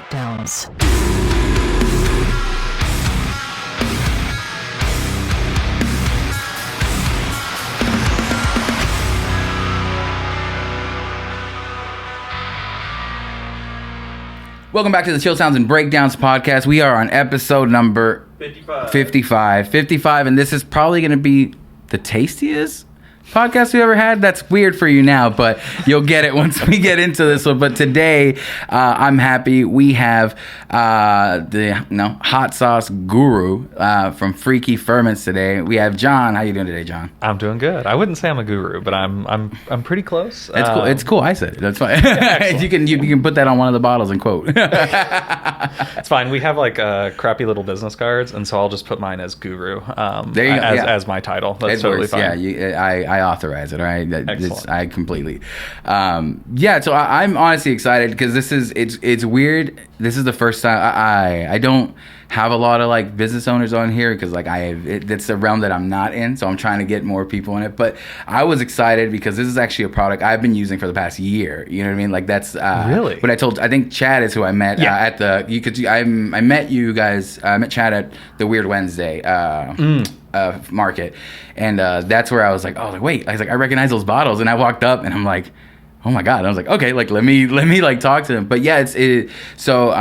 breakdowns. Welcome back to the Chill Sounds and Breakdowns podcast. We are on episode number 55, and this is probably going to be the tastiest podcast we ever had. That's weird for you now, but you'll get it once we get into this one. But today, I'm happy we have the hot sauce guru from Freaky Ferments today. We have John. How you doing today, John? I'm doing good. I wouldn't say I'm a guru, but I'm pretty close. It's cool. It's cool. I said it. That's fine. Yeah, you can put that on one of the bottles and quote. It's fine. We have like crappy little business cards, and so I'll just put mine as guru. There you go. As my title. That's totally fine. Yeah, I authorize it. All right. Excellent. I completely. So I'm honestly excited because it's weird. This is the first time I don't have a lot of like business owners on here because like it's a realm that I'm not in, so I'm trying to get more people in it. But I was excited because this is actually a product I've been using for the past year. You know what I mean? Like that's really. But I think Chad is who I met at the. I met you guys. I met Chad at the Weird Wednesday market, and that's where I was like, wait. I was like, I recognize those bottles, and I walked up and I'm like, oh my god. And I was like, okay, like let me like talk to them. But yeah, so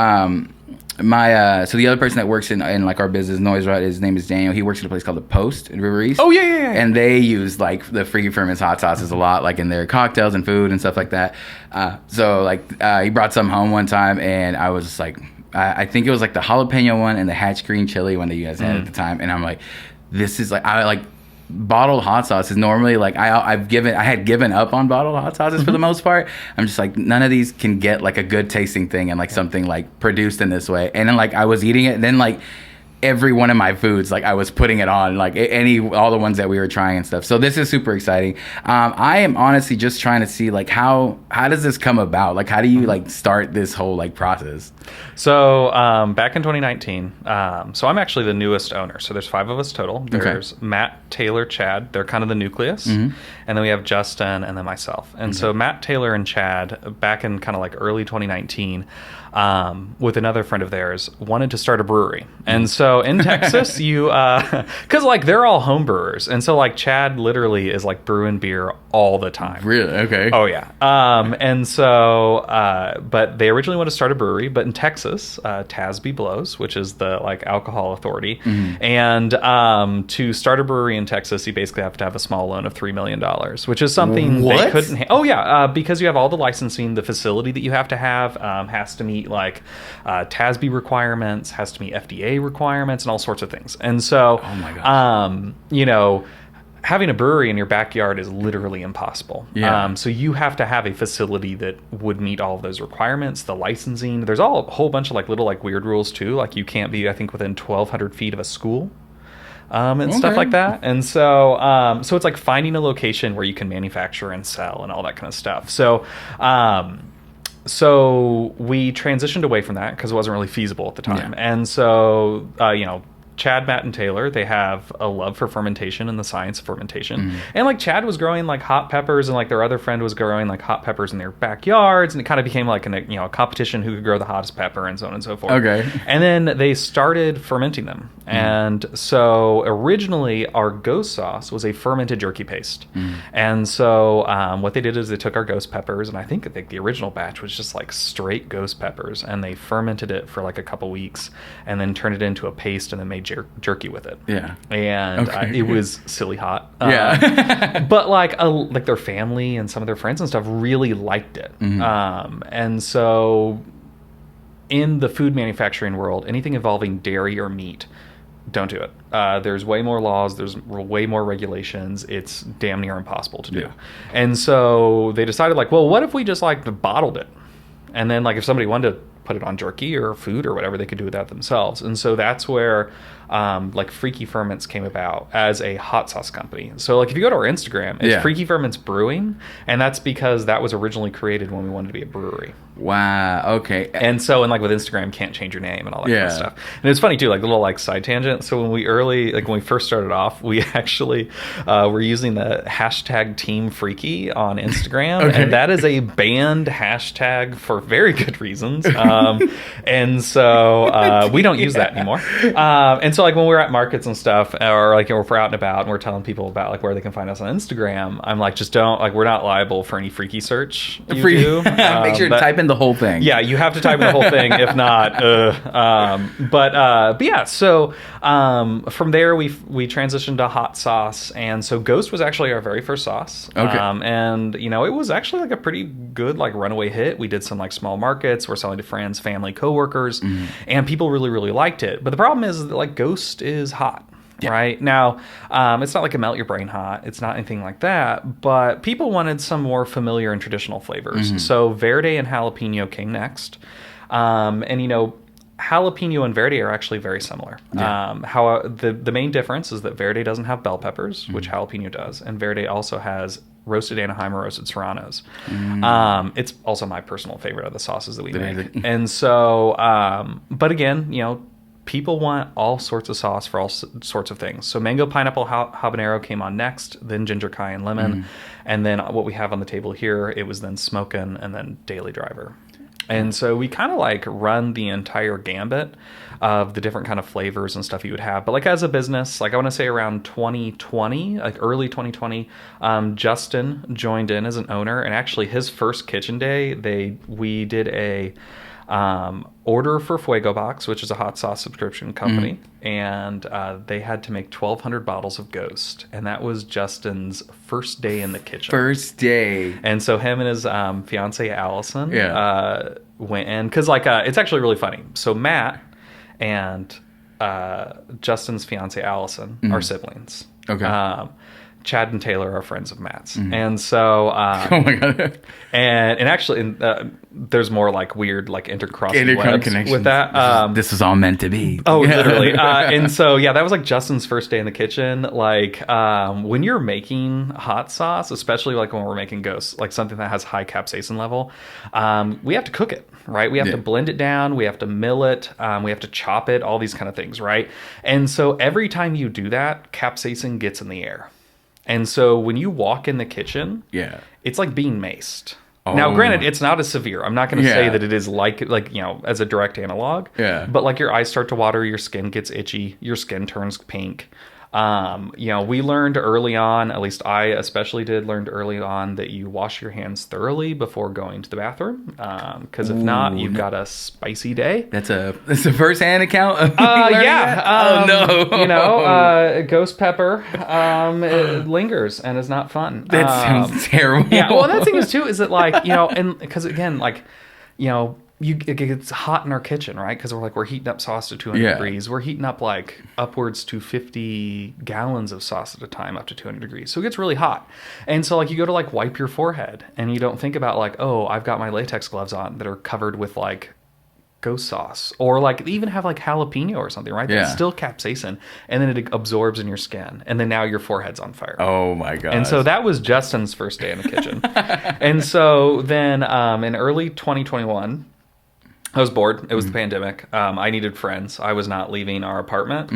the other person that works in like our business, NoiseROT, his name is Daniel. He works at a place called The Post in River East. Oh yeah. And they use like the Freaky Ferments hot sauces a lot, like in their cocktails and food and stuff like that. He brought some home one time, and I was like, I think it was like the jalapeno one and the hatch green chili one that you guys had at the time, and I'm like, this is like bottled hot sauce is normally like I had given up on bottled hot sauces for the most part. I'm just like, none of these can get like a good tasting thing and like something like produced in this way. And then like I was eating it, and then like every one of my foods, like I was putting it on, like all the ones that we were trying and stuff. So this is super exciting. I am honestly just trying to see like how does this come about? Like how do you like start this whole like process? So back in 2019, so I'm actually the newest owner. So there's 5 of us total. There's Matt, Taylor, Chad. They're kind of the nucleus. And then we have Justin and then myself. And so Matt, Taylor, and Chad, back in kind of like early 2019, with another friend of theirs, wanted to start a brewery. And so in Texas, because like they're all home brewers. And so like Chad literally is like brewing beer all the time. Really? Okay. Oh yeah. And so, but they originally wanted to start a brewery, but in Texas, TASB blows, which is the like alcohol authority. And to start a brewery in Texas, you basically have to have a small loan of $3 million, which is something they couldn't. Because you have all the licensing, the facility that you have to have has to meet like TASB requirements, has to meet FDA requirements, and all sorts of things. And so, having a brewery in your backyard is literally impossible. Yeah. So you have to have a facility that would meet all of those requirements, the licensing. There's a whole bunch of like little like weird rules too. Like you can't be, I think, within 1,200 feet of a school. And stuff like that. And so it's like finding a location where you can manufacture and sell and all that kind of stuff. So we transitioned away from that because it wasn't really feasible at the time. Yeah. And so, Chad, Matt, and Taylor, they have a love for fermentation and the science of fermentation. And like Chad was growing like hot peppers, and like their other friend was growing like hot peppers in their backyards, and it kind of became like a competition who could grow the hottest pepper and so on and so forth. Okay. And then they started fermenting them. And so originally our ghost sauce was a fermented jerky paste. And so what they did is they took our ghost peppers, and I think the original batch was just like straight ghost peppers, and they fermented it for like a couple weeks and then turned it into a paste and then made jerky with it. Yeah. And it was silly hot. But like their family and some of their friends and stuff really liked it. And so in the food manufacturing world, anything involving dairy or meat, don't do it. There's way more laws. There's way more regulations. It's damn near impossible to do. Yeah. And so they decided like, well, what if we just like bottled it? And then like if somebody wanted to put it on jerky or food or whatever, they could do that themselves. And so that's where like Freaky Ferments came about as a hot sauce company. So like if you go to our Instagram, it's Freaky Ferments Brewing, and that's because that was originally created when we wanted to be a brewery. Wow. Okay. And so, and like with Instagram, you can't change your name and all that kind of Yeah. stuff. And it's funny too, like a little like side tangent. So when we first started off, we actually were using the hashtag Team Freaky on Instagram, Okay. and that is a banned hashtag for very good reasons. And so we don't use that anymore. And so like when we're at markets and stuff, or like if we're out and about and we're telling people about like where they can find us on Instagram, I'm like, just don't, like, we're not liable for any freaky search you do. Make sure to type in the whole thing. Yeah, you have to type in the whole thing. If not, but yeah. So from there, we transitioned to hot sauce, and so Ghost was actually our very first sauce. Okay. And you know, it was actually like a pretty good like runaway hit. We did some like small markets. We're selling to friends, family, coworkers, and people really really liked it. But the problem is that like Ghost is hot. Yeah. Right now, it's not like a melt your brain hot. It's not anything like that. But people wanted some more familiar and traditional flavors. So Verde and jalapeno came next. And you know, jalapeno and Verde are actually very similar. Yeah. How the main difference is that Verde doesn't have bell peppers, which jalapeno does, and Verde also has roasted Anaheim or roasted Serranos. It's also my personal favorite of the sauces that we make. And so, but again, you know, people want all sorts of sauce for all sorts of things. So mango, pineapple, habanero came on next, then ginger, cayenne, lemon. And then what we have on the table here, it was then smokin' and then daily driver. And so we kind of like run the entire gambit of the different kind of flavors and stuff you would have. But like as a business, like I want to say around 2020, like early 2020, Justin joined in as an owner, and actually his first kitchen day, we did a order for Fuego Box, which is a hot sauce subscription company, and they had to make 1,200 bottles of Ghost, and that was Justin's first day in the kitchen. First day. And so him and his fiance Allison went in, because like it's actually really funny. So Matt and Justin's fiance Allison are siblings. Okay. Chad and Taylor are friends of Matt's. And so Oh my god. and actually there's more like weird like intercrossing webs connections with that. This is all meant to be. Oh, literally. And so yeah, that was like Justin's first day in the kitchen. Like when you're making hot sauce, especially like when we're making Ghost, like something that has high capsaicin level, we have to cook it, right? We have to blend it down, we have to mill it, we have to chop it, all these kind of things, right? And so every time you do that, capsaicin gets in the air. And so when you walk in the kitchen, it's like being maced. Oh. Now, granted, it's not as severe. I'm not going to say that it is like, you know, as a direct analog. Yeah. But like your eyes start to water, your skin gets itchy, your skin turns pink. You know, we learned early on, at least I especially learned early on, that you wash your hands thoroughly before going to the bathroom. Because if not, you've got a spicy day. That's a first-hand account? Yeah. Oh, no. You know, ghost pepper, it lingers and is not fun. That sounds terrible. Yeah. Well, that thing is, too, is that, like, you know, and because, again, like, you know, it gets hot in our kitchen, right? Because we're heating up sauce to 200 degrees. We're heating up like upwards to 50 gallons of sauce at a time up to 200 degrees. So it gets really hot. And so like you go to like wipe your forehead and you don't think about like, oh, I've got my latex gloves on that are covered with like Ghost sauce, or like even have like jalapeno or something, right? That's still capsaicin, and then it absorbs in your skin, and then now your forehead's on fire. Oh my god! And so that was Justin's first day in the kitchen. And so then in early 2021, I was bored. It was the pandemic. I needed friends. I was not leaving our apartment.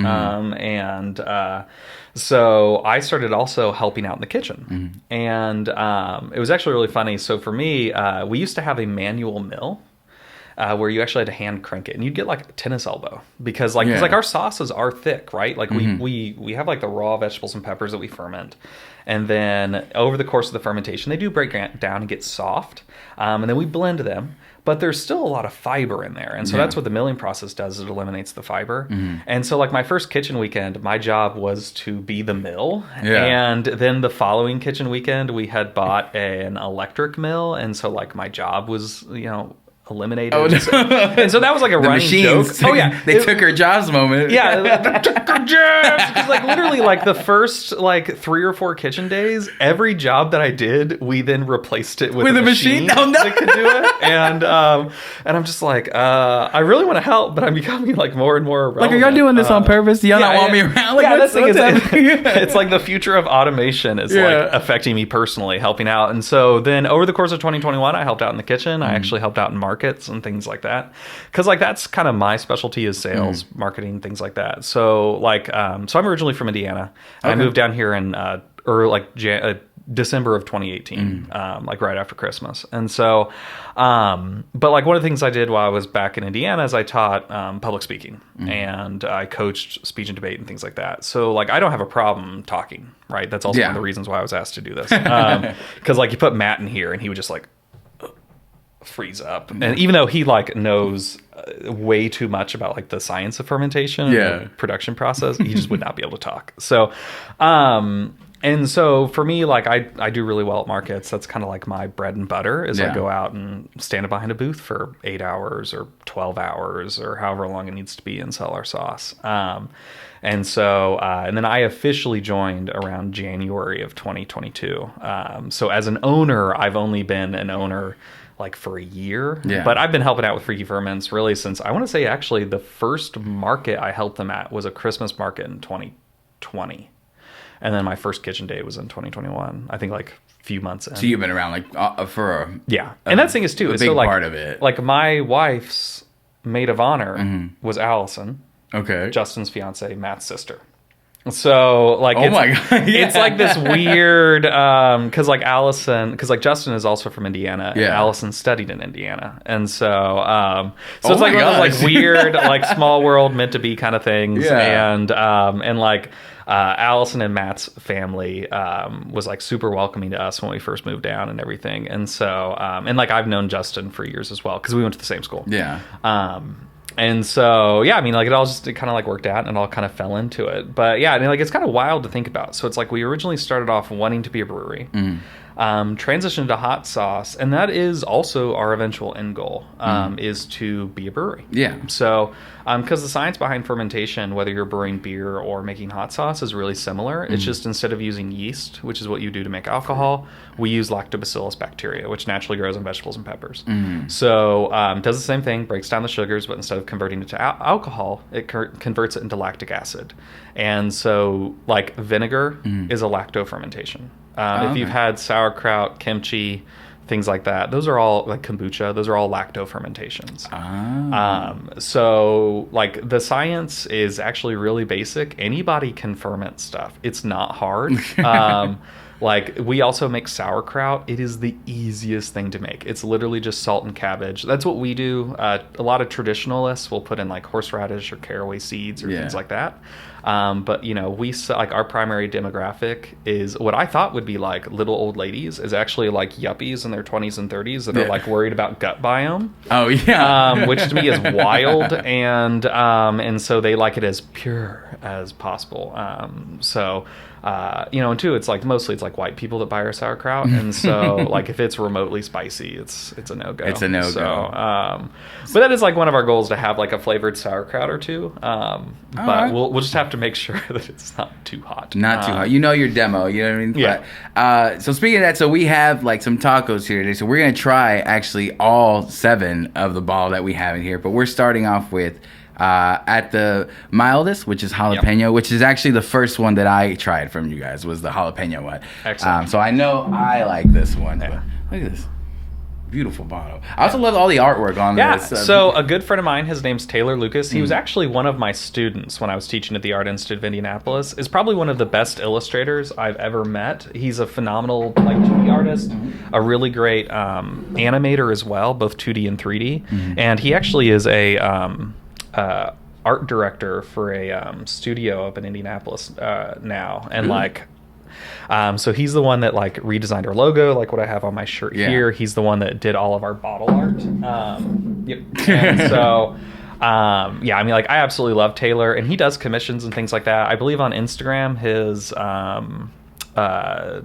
So I started also helping out in the kitchen. And it was actually really funny. So for me, we used to have a manual mill where you actually had to hand crank it. And you'd get like a tennis elbow. Because like, cause like our sauces are thick, right? Like we have like the raw vegetables and peppers that we ferment. And then over the course of the fermentation, they do break down and get soft. And then we blend them. But there's still a lot of fiber in there. And so that's what the milling process does. It eliminates the fiber. And so like my first kitchen weekend, my job was to be the mill. And then the following kitchen weekend, we had bought an electric mill. And so like my job was, you know, eliminated. Oh, no. And so that was like a The running joke. machines. They took her jobs moment. Yeah, they took her jobs. Because like literally like the first like 3 or 4 kitchen days, every job that I did, we then replaced it with a machine Oh, no. that could do it. And I'm just like, I really want to help, but I'm becoming like more and more irrelevant. Like, are y'all doing this on purpose? Do y'all not want me around? Like, yeah, that's the thing. happening? It's like the future of automation is like affecting me personally, helping out. And so then over the course of 2021, I helped out in the kitchen. I actually helped out in markets and things like that. Because like that's kind of my specialty is sales, marketing, things like that. So like, so I'm originally from Indiana. Okay. I moved down here in December of 2018, like right after Christmas. And so, but like one of the things I did while I was back in Indiana is I taught public speaking and I coached speech and debate and things like that. So like I don't have a problem talking, right? That's also one of the reasons why I was asked to do this. Because like you put Matt in here and he would just like freeze up. And even though he like knows way too much about like the science of fermentation and the production process, he just would not be able to talk. So, and so for me, like I do really well at markets. That's kind of like my bread and butter is I go out and stand behind a booth for 8 hours or 12 hours or however long it needs to be and sell our sauce. And so, and then I officially joined around January of 2022. So as an owner, I've only been an owner like for a year, but I've been helping out with Freaky Ferments really since I want to say actually the first market I helped them at was a Christmas market in 2020. And then my first kitchen day was in 2021. I think like a few months in. So you've been around like for a and that's the thing is too. A big part of it. Like my wife's maid of honor was Allison. Okay. Justin's fiance, Matt's sister. So like, my God. It's like this weird, cause like Justin is also from Indiana and Allison studied in Indiana. And so, it's like one of those like weird, like small world meant to be kind of things. Yeah. And like, Allison and Matt's family, was like super welcoming to us when we first moved down and everything. And so, and like I've known Justin for years as well, cause we went to the same school. Yeah. And so, I mean, like it kind of like worked out and it all kind of fell into it. But yeah, I mean, like it's kind of wild to think about. So it's like we originally started off wanting to be a brewery, transitioned to hot sauce. And that is also our eventual end goal, is to be a brewery. Yeah. So, because the science behind fermentation, whether you're brewing beer or making hot sauce is really similar. It's just instead of using yeast, which is what you do to make alcohol, we use lactobacillus bacteria, which naturally grows in vegetables and peppers. So does the same thing, breaks down the sugars, but instead of converting it to alcohol, it converts it into lactic acid. And so like vinegar is a lacto-fermentation. If you've had sauerkraut, kimchi, things like that, those are all like kombucha, those are all lacto fermentations. So like the science is actually really basic. Anybody can ferment stuff. It's not hard. Like we also make sauerkraut. It is the easiest thing to make. It's literally just salt and cabbage. That's what we do. A lot of traditionalists will put in like horseradish or caraway seeds or things like that. But you know, we like our primary demographic is what I thought would be like little old ladies is actually like yuppies in their 20s and 30s that are like worried about gut biome. Oh yeah. Which to me is wild. And so they like it as pure as possible. You know, and two, it's like mostly it's like white people that buy our sauerkraut, and so like if it's remotely spicy, it's a no go. It's a no go. So, but that is like one of our goals to have like a flavored sauerkraut or two. But we'll just have to make sure that it's not too hot. Not too hot. You know your demo. You know what I mean? Yeah. But, so speaking of that, so we have like some tacos here today. So we're gonna try actually all 7 of the ball that we have in here, but we're starting off with. At the mildest, which is jalapeno, which is actually the first one that I tried from you guys, was the jalapeno one. Excellent. So I know I like this one. But look at this. Beautiful bottle. I also love all the artwork on this. So a good friend of mine, his name's Taylor Lucas. He was actually one of my students when I was teaching at the Art Institute of Indianapolis. Is probably one of the best illustrators I've ever met. He's a phenomenal like 2D artist, a really great animator as well, both 2D and 3D. And he actually is a art director for a studio up in Indianapolis now, and so he's the one that like redesigned our logo, like what I have on my shirt here. He's the one that did all of our bottle art. And so I mean, like I absolutely love Taylor, and he does commissions and things like that. I believe on Instagram his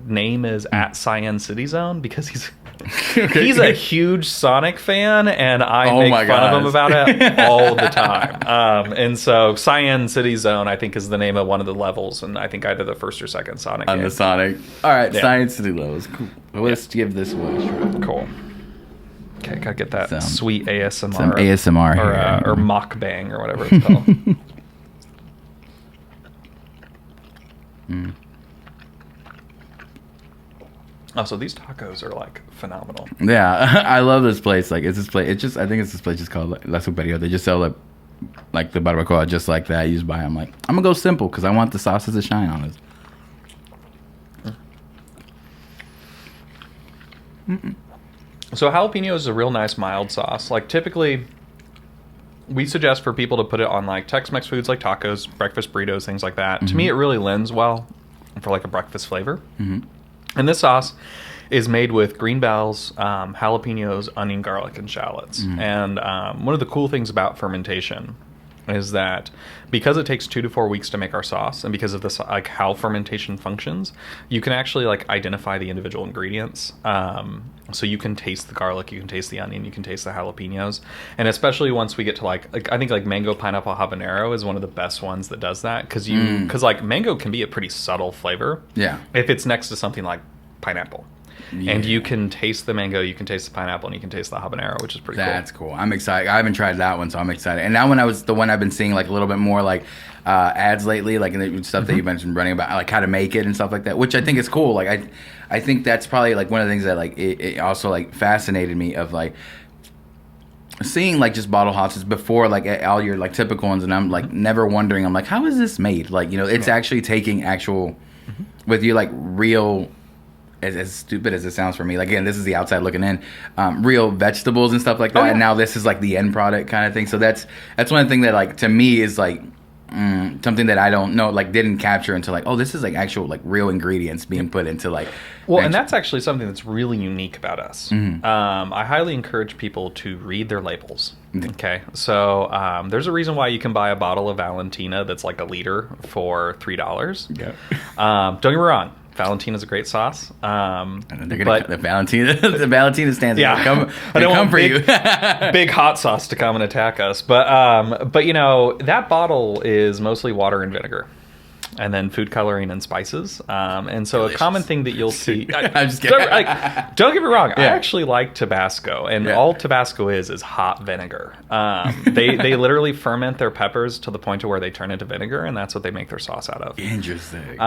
name is @CyanCityZone because He's a huge Sonic fan, and I Oh make my fun of him gosh. about it all the time. And so Cyan City Zone, I think, is the name of one of the levels, and I think either the first or second Sonic On game. the Sonic. All right, Yeah. Science City levels. Cool. Well, let's give this one a try. Cool. Okay, gotta get that Some- sweet ASMR. Some ASMR or, here. or mukbang, or whatever it's called. Oh, so these tacos are like phenomenal. Yeah, I love this place. Like, it's this place. It's just, I think it's this place just called La Superio. They just sell like the barbacoa just like that. You just buy. I'm like, I'm gonna go simple because I want the sauces to shine on it. So jalapeno is a real nice mild sauce. Like typically, we suggest for people to put it on like Tex-Mex foods like tacos, breakfast burritos, things like that. To me, it really lends well for like a breakfast flavor. And this sauce is made with green bells, jalapenos, onion, garlic, and shallots. And one of the cool things about fermentation is that because it takes 2 to 4 weeks to make our sauce, and because of this, like how fermentation functions, you can actually like identify the individual ingredients. So you can taste the garlic, you can taste the onion, you can taste the jalapenos, and especially once we get to like I think like mango pineapple habanero is one of the best ones that does that because like mango can be a pretty subtle flavor. Yeah. If it's next to something like pineapple. Yeah. And you can taste the mango, you can taste the pineapple, and you can taste the habanero, which is pretty That's cool. I'm excited. I haven't tried that one, so I'm excited. And that one, the one I've been seeing like a little bit more like ads lately, like in the stuff that you mentioned running about like how to make it and stuff like that, which I think is cool. Like I think that's probably like one of the things that like it also like fascinated me of like seeing like just bottle hops before like all your like typical ones, and I'm like never wondering. I'm like, how is this made? Like, you know, it's actually taking actual with you like real. As stupid as it sounds for me, like again, this is the outside looking in, real vegetables and stuff like that. Oh, yeah. And now this is like the end product kind of thing. So that's one thing that like to me is like something that I don't know, like didn't capture until like, oh, this is like actual like real ingredients being put into like. Well, and that's actually something that's really unique about us. I highly encourage people to read their labels. Okay, so there's a reason why you can buy a bottle of Valentina that's like a liter for $3. Yeah. Don't get me wrong. Valentina's a great sauce. The Valentina stands. Yeah, come for you. Big hot sauce to come and attack us. But you know that bottle is mostly water and vinegar, and then food coloring and spices. And so Delicious. a common thing that you'll see. I'm just kidding. Don't get me wrong. I Yeah. actually like Tabasco, and Yeah. all Tabasco is hot vinegar. They literally ferment their peppers to the point to where they turn into vinegar, and that's what they make their sauce out of. Interesting.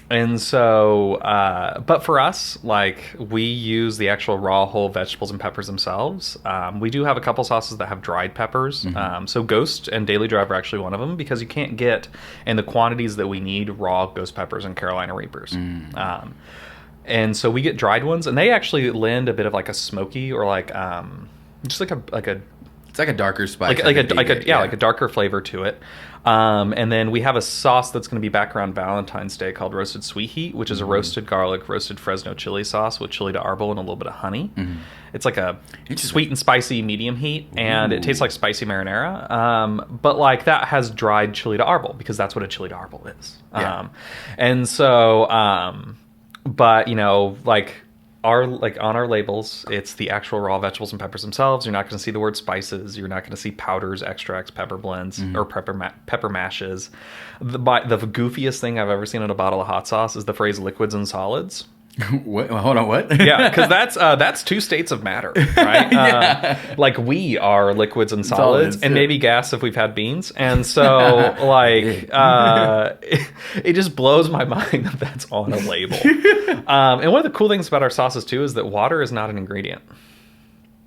And so, but for us, like we use the actual raw whole vegetables and peppers themselves. We do have a couple sauces that have dried peppers. So Ghost and Daily Drive are actually one of them because you can't get in the quantities that we need raw Ghost peppers and Carolina Reapers. And so we get dried ones, and they actually lend a bit of like a smoky or like just like a it's like a darker spice. like a darker flavor to it. And then we have a sauce that's going to be back around Valentine's Day called Roasted Sweet Heat, which is a roasted garlic, roasted Fresno chili sauce with chili de arbol and a little bit of honey. It's like a sweet and spicy medium heat, and it tastes like spicy marinara. But like that has dried chili de arbol because that's what a chili de arbol is. Yeah. And so, but you know, like on our labels, it's the actual raw vegetables and peppers themselves. You're not going to see the word spices. You're not going to see powders, extracts, pepper blends, or pepper mashes. The goofiest thing I've ever seen in a bottle of hot sauce is the phrase liquids and solids. What? Hold on, what? Yeah, because that's two states of matter, right? Like we are liquids and solids, and maybe gas if we've had beans. And so, like, it just blows my mind that that's on a label. And one of the cool things about our sauces too is that water is not an ingredient.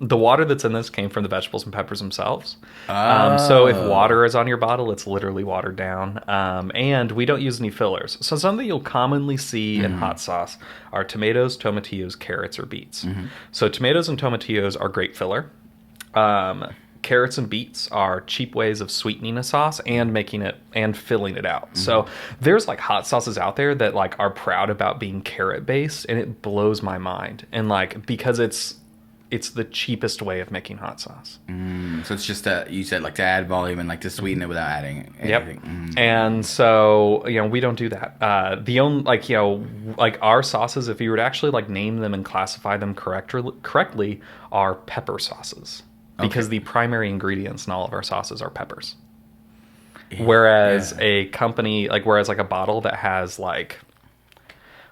The water that's in this came from the vegetables and peppers themselves. So if water is on your bottle, it's literally watered down. And we don't use any fillers. So something you'll commonly see in hot sauce are tomatoes, tomatillos, carrots, or beets. So tomatoes and tomatillos are great filler. Carrots and beets are cheap ways of sweetening a sauce and making it and filling it out. So there's like hot sauces out there that like are proud about being carrot based, and it blows my mind. And like because it's it's the cheapest way of making hot sauce. So it's just you said like to add volume and like to sweeten it without adding anything. Yep. And so, we don't do that. The only, like our sauces, if you were to actually like name them and classify them correctly, are pepper sauces. Because the primary ingredients in all of our sauces are peppers. Whereas a company, whereas a bottle that has like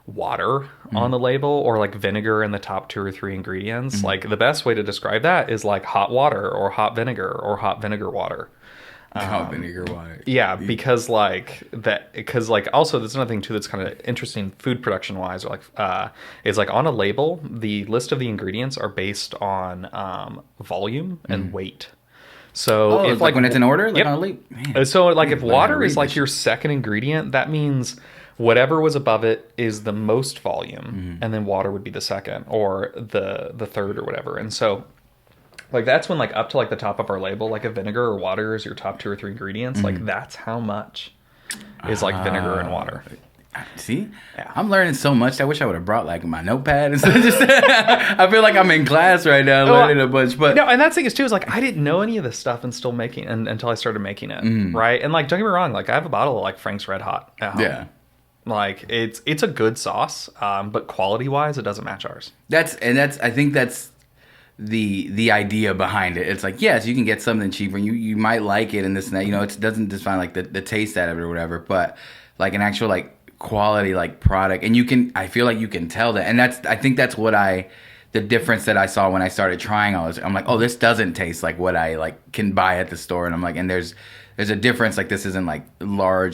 water on the label or like vinegar in the top 2 or 3 ingredients, like the best way to describe that is like hot water or hot vinegar or hot vinegar water. Hot vinegar water. Yeah, because also there's another thing too that's kind of interesting food production wise, or is like on a label, the list of the ingredients are based on volume and weight. So if like when it's in order, like on a label. So like if water is like your second ingredient, that means whatever was above it is the most volume, and then water would be the second or the third or whatever. And so like that's when like up to like the top of our label, like a vinegar or water is your top 2 or 3 ingredients. Like that's how much is like vinegar and water. See, I'm learning so much. I wish I would have brought like my notepad instead of just. I feel like I'm in class right now learning a bunch. But no, and that's the thing is too is like I didn't know any of this stuff until I started making it, right? And like don't get me wrong, like I have a bottle of like Frank's Red Hot at home. Yeah. Like it's a good sauce, but quality wise, it doesn't match ours. I think that's the idea behind it. It's like, yes, you can get something cheaper and you might like it and this and that, it doesn't define like the taste out of it or whatever, but like an actual like quality like product, and I feel like you can tell that, and I think that's what the difference that I saw when I started trying all this. I'm like, oh, this doesn't taste like what I like can buy at the store, and I'm like, and there's a difference. Like this isn't like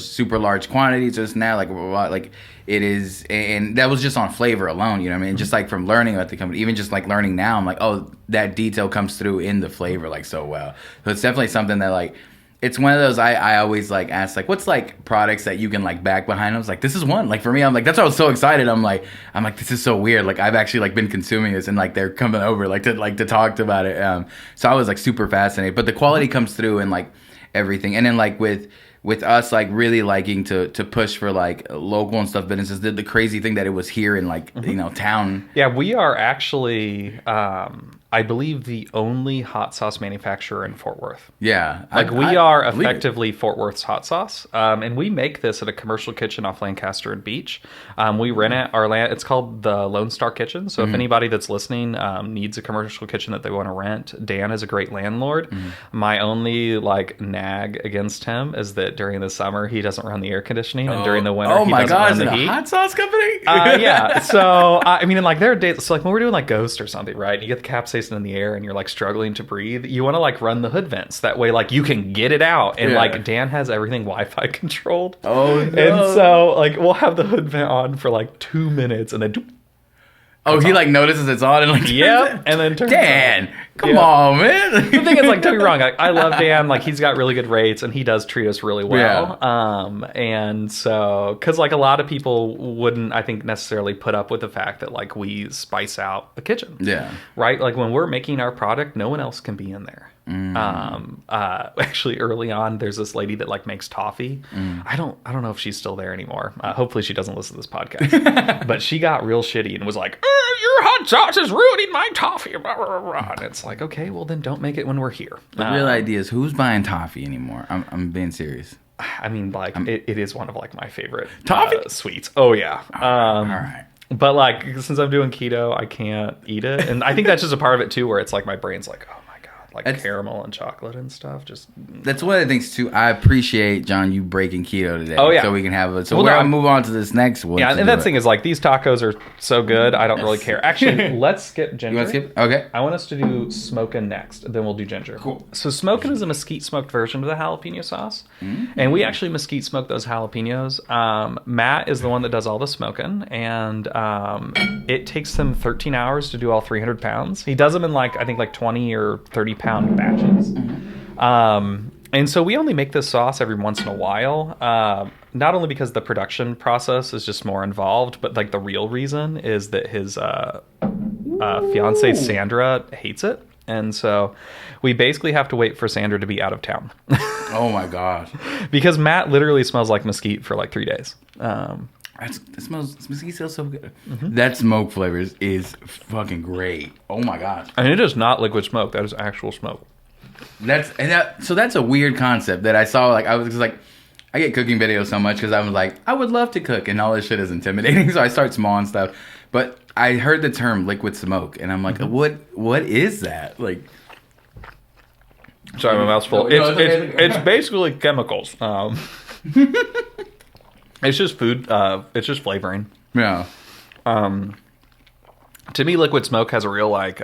super large quantities or this and that. Like it is, and that was just on flavor alone. You know what I mean? Just like from learning about the company, even just like learning now, I'm like, oh, that detail comes through in the flavor like so well. So it's definitely something that like. It's one of those I always like ask like what's like products that you can like back behind. I was like, this is one. Like for me, I'm like, that's why I was so excited. I'm like this is so weird. Like I've actually like been consuming this and like they're coming over to talk about it. So I was like super fascinated. But the quality comes through and like everything. And then like with us like really liking to push for like local and stuff, but it's just the crazy thing that it was here in like town. Yeah, we are actually I believe the only hot sauce manufacturer in Fort Worth. Yeah. We are effectively Fort Worth's hot sauce. And we make this at a commercial kitchen off Lancaster and Beach. We rent it. It's called the Lone Star Kitchen. So if anybody that's listening needs a commercial kitchen that they want to rent, Dan is a great landlord. My only like nag against him is that during the summer he doesn't run the air conditioning, and during the winter he doesn't run the heat. A hot sauce company? Yeah. So I mean, like there are days. So like when we're doing like Ghost or something, right? You get the capsaicin in the air and you're like struggling to breathe. You want to like run the hood vents that way, like you can get it out. And like Dan has everything Wi-Fi controlled. Oh no. And so like we'll have the hood vent on for like 2 minutes and then. He like notices it's on and like and then turns Dan, come on, man. The thing is, like, don't get me wrong, I love Dan. Like, he's got really good rates and he does treat us really well. Yeah. And so, because like a lot of people wouldn't, I think, necessarily put up with the fact that like we spice out the kitchen. Yeah. Right. Like when we're making our product, no one else can be in there. Actually early on there's this lady that like makes toffee. I don't know if she's still there anymore. Hopefully she doesn't listen to this podcast. But she got real shitty and was like, your hot sauce is ruining my toffee, blah, blah, blah. And it's like, okay, well then don't make it when we're here. The real idea is who's buying toffee anymore? I'm being serious. I mean, like it is one of like my favorite toffee sweets. Oh yeah. All right. But like since I'm doing keto, I can't eat it, and I think that's just a part of it too, where it's like my brain's like, oh my god, like caramel and chocolate and stuff. Just that's one of the things too. I appreciate John you breaking keto today. Oh yeah, so we can have it. So we're gonna move on to this next one. Yeah, and that thing is like these tacos are so good. I don't really care. Actually, let's skip ginger. You want to skip? Okay. I want us to do smokin' next. Then we'll do ginger. Cool. So smokin' is a mesquite smoked version of the jalapeno sauce, and we actually mesquite smoke those jalapenos. Matt is the one that does all the smoking, and it takes him 13 hours to do all 300 pounds. He does them in like I think like 20 or 30 pound batches. And so we only make this sauce every once in a while, not only because the production process is just more involved, but like the real reason is that his fiance Sandra hates it. And so we basically have to wait for Sandra to be out of town. Oh my gosh. Because Matt literally smells like mesquite for like 3 days. It smells so good. That smoke flavors is fucking great. Oh my gosh. And it is not liquid smoke. That is actual smoke. So that's a weird concept that I saw. Like I was like, I get cooking videos so much because I was like, I would love to cook, and all this shit is intimidating. So I start small and stuff. But I heard the term liquid smoke, and I'm like, what is that? Like, sorry, my mouth's full. It's basically chemicals. It's just food. It's just flavoring. Yeah. To me, liquid smoke has a real like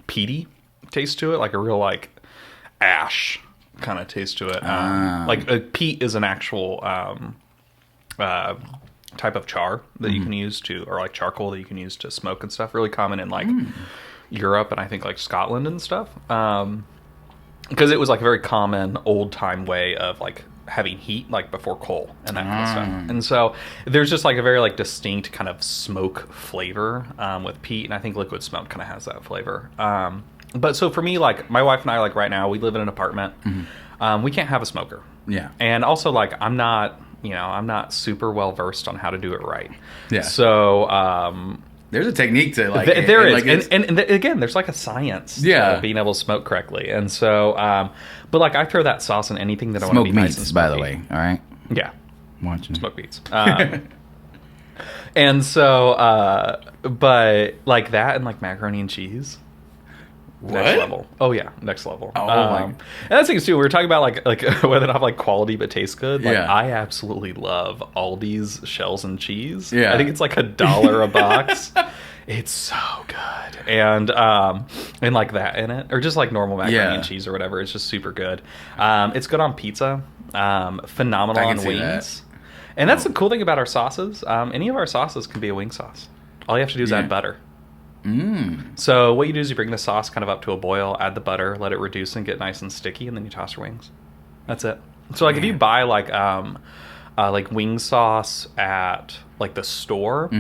peaty taste to it, like a real like ash kind of taste to it. Like peat is an actual type of char that you can use to, or like charcoal that you can use to smoke and stuff. Really common in like Europe and I think like Scotland and stuff. Because it was like a very common old time way of like having heat like before coal and that kind of stuff. And so there's just like a very like distinct kind of smoke flavor with peat, and I think liquid smoke kind of has that flavor. But so for me, like my wife and I, like right now we live in an apartment. We can't have a smoker. Yeah. And also like I'm not super well versed on how to do it right. Yeah. So there's a technique to like there is, like and again, there's like a science to being able to smoke correctly. And so, but like I throw that sauce in anything that I want to be nice and smoky. By the way, all right. Yeah, watching smoked beets. And so, but like that and like macaroni and cheese. Next level. Oh yeah, next level. Oh my. And that's the thing too. We were talking about like whether it have like quality but tastes good. Like I absolutely love Aldi's shells and cheese. Yeah. I think it's like $1 a box. It's so good. And like that in it, or just like normal macaroni and cheese or whatever. It's just super good. It's good on pizza. Phenomenal on wings. And that's the cool thing about our sauces. Any of our sauces can be a wing sauce. All you have to do is add butter. So what you do is you bring the sauce kind of up to a boil, add the butter, let it reduce and get nice and sticky, and then you toss your wings. That's it. So like if you buy like wing sauce at like the store,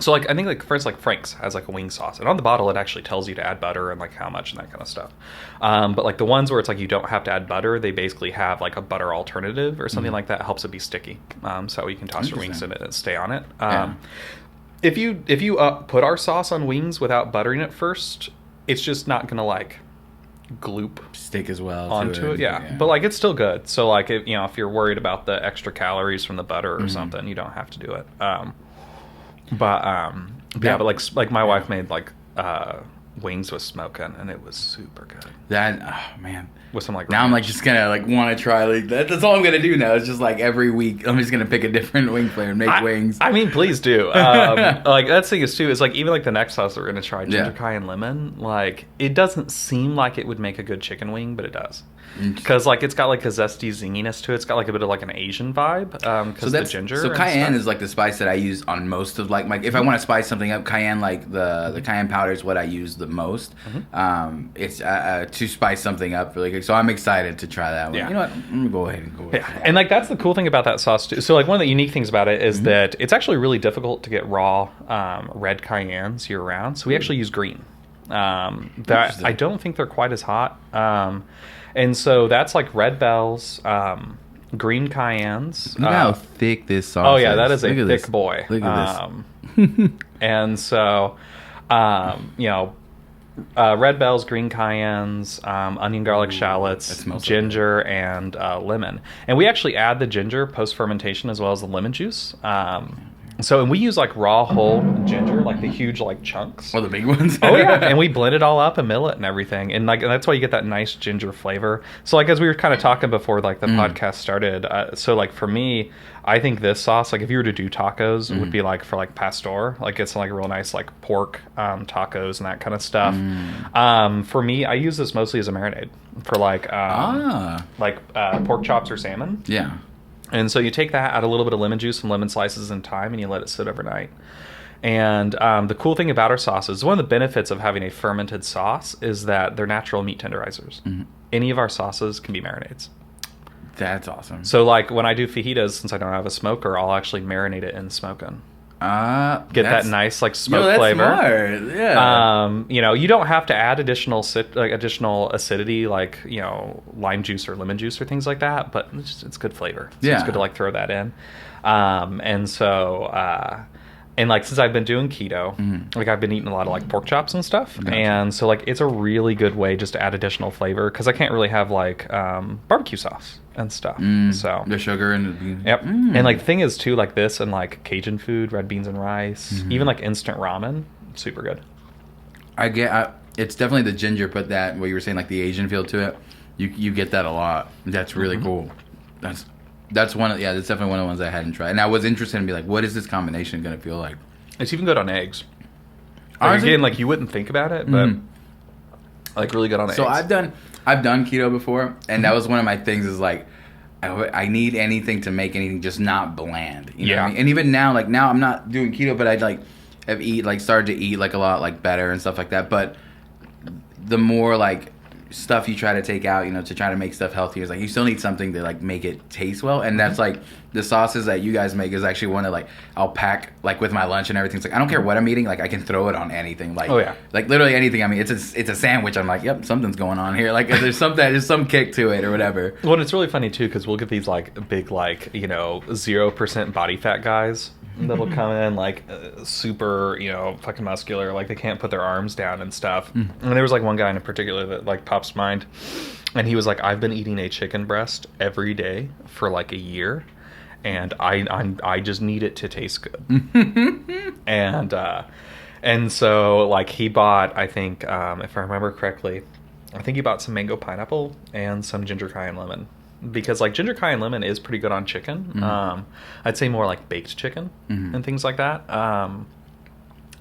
so like I think like for instance like Frank's has like a wing sauce, and on the bottle it actually tells you to add butter and like how much and that kind of stuff. But like the ones where it's like you don't have to add butter, they basically have like a butter alternative or something like that. It helps it be sticky. So you can toss your wings in it and stay on it. If you put our sauce on wings without buttering it first, it's just not gonna like gloop stick as well onto it. Yeah, but like it's still good. So like if you're worried about the extra calories from the butter or something, you don't have to do it. But like my wife made like wings with smoking, and it was super good. Man. With some like now I'm like just gonna like want to try like that's all I'm gonna do now. It's just like every week I'm just gonna pick a different wing flavor and make wings. I mean, please do. Like that's the thing is too is like even like the next sauce that we're gonna try, ginger cayenne lemon. Like it doesn't seem like it would make a good chicken wing, but it does. Because like it's got like a zesty zinginess to it. It's got like a bit of like an Asian vibe. Because the ginger. So cayenne is like the spice that I use on most of like my. If I want to spice something up, cayenne like the cayenne powder is what I use the most. It's to spice something up really good. So I'm excited to try that one. Yeah. You know what? Let me go ahead and go. Yeah, and like that's the cool thing about that sauce too. So like one of the unique things about it is that it's actually really difficult to get raw red cayennes year round. So we actually use green. That I don't think they're quite as hot. And so that's like red bells, green cayennes. Look how thick this sauce is. Oh yeah, that is a thick boy. Look at this. And so, red bells, green cayennes, onion, garlic, shallots, ginger, and lemon. And we actually add the ginger post-fermentation as well as the lemon juice. And we use like raw whole ginger, like the huge like chunks. Oh, the big ones. Oh yeah, and we blend it all up and mill it and everything, and like that's why you get that nice ginger flavor. So like as we were kind of talking before, like the podcast started. So like for me, I think this sauce, like if you were to do tacos, it would be like for like pastor, like it's like a real nice like pork tacos and that kind of stuff. For me, I use this mostly as a marinade for like pork chops or salmon. Yeah. And so you take that, add a little bit of lemon juice, some lemon slices and thyme, and you let it sit overnight. And the cool thing about our sauces, one of the benefits of having a fermented sauce is that they're natural meat tenderizers. Any of our sauces can be marinades. That's awesome. So like when I do fajitas, since I don't have a smoker, I'll actually marinate it in smoking. Get that nice like smoke that's flavor. Smart. Yeah. You know, you don't have to add additional acidity, like, you know, lime juice or lemon juice or things like that, but it's good flavor. So it's good to like throw that in. And so and like since I've been doing keto, like I've been eating a lot of like pork chops and stuff, and so like it's a really good way just to add additional flavor because I can't really have like barbecue sauce and stuff. So the sugar and the beans. Yep. And like the thing is too, like this and like Cajun food, red beans and rice, even like instant ramen, super good. It's definitely the ginger put that what you were saying, like the Asian feel to it. You get that a lot. That's really cool. That's one of that's definitely one of the ones I hadn't tried. And I was interested in be like, what is this combination gonna feel like? It's even good on eggs. Like, again, like you wouldn't think about it, but like really good on eggs. So I've done keto before, and that was one of my things is like I need anything to make anything just not bland. You know what I mean? And even now, like now I'm not doing keto, but I like have started to eat like a lot like better and stuff like that. But the more like stuff you try to take out, you know, to try to make stuff healthier, is like you still need something to like make it taste well. And that's like the sauces that you guys make is actually one that like I'll pack like with my lunch and everything. It's like I don't care what I'm eating, like I can throw it on anything. Like like literally anything. I mean, it's a sandwich. I'm like, yep, something's going on here. Like there's some kick to it or whatever. Well, it's really funny too because we'll get these like big like, you know, 0% body fat guys that'll come in like super, you know, fucking muscular, like they can't put their arms down and stuff. And there was like one guy in particular that like pops to mind, and he was like, I've been eating a chicken breast every day for like a year, and I just need it to taste good. And so like he bought, I think if I remember correctly, I think he bought some mango pineapple and some ginger cayenne lemon. Because like ginger cayenne lemon is pretty good on chicken. I'd say more like baked chicken and things like that.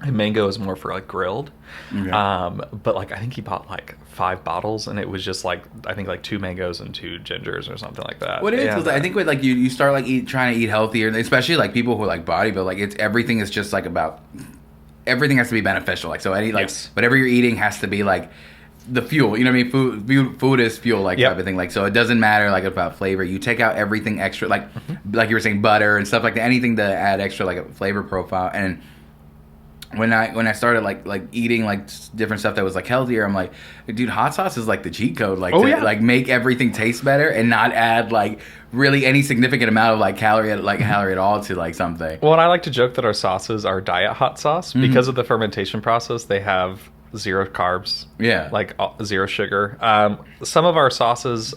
And mango is more for like grilled. But like I think he bought like 5 bottles, and it was just like I think like 2 mangoes and 2 gingers or something like that. What it is I think with like you start like trying to eat healthier, especially like people who like bodybuild, like it's everything is just like about everything has to be beneficial. Like so any like whatever you're eating has to be like the fuel, you know what I mean? Food is fuel, like type of thing. Like so, it doesn't matter like about flavor. You take out everything extra, like you were saying, butter and stuff like that. Anything to add extra like a flavor profile. And when I started like eating like different stuff that was like healthier, I'm like, dude, hot sauce is like the cheat code. Like like make everything taste better and not add like really any significant amount of like calorie at all to like something. Well, and I like to joke that our sauces are diet hot sauce because of the fermentation process. They have 0 carbs, like 0 sugar. Some of our sauces,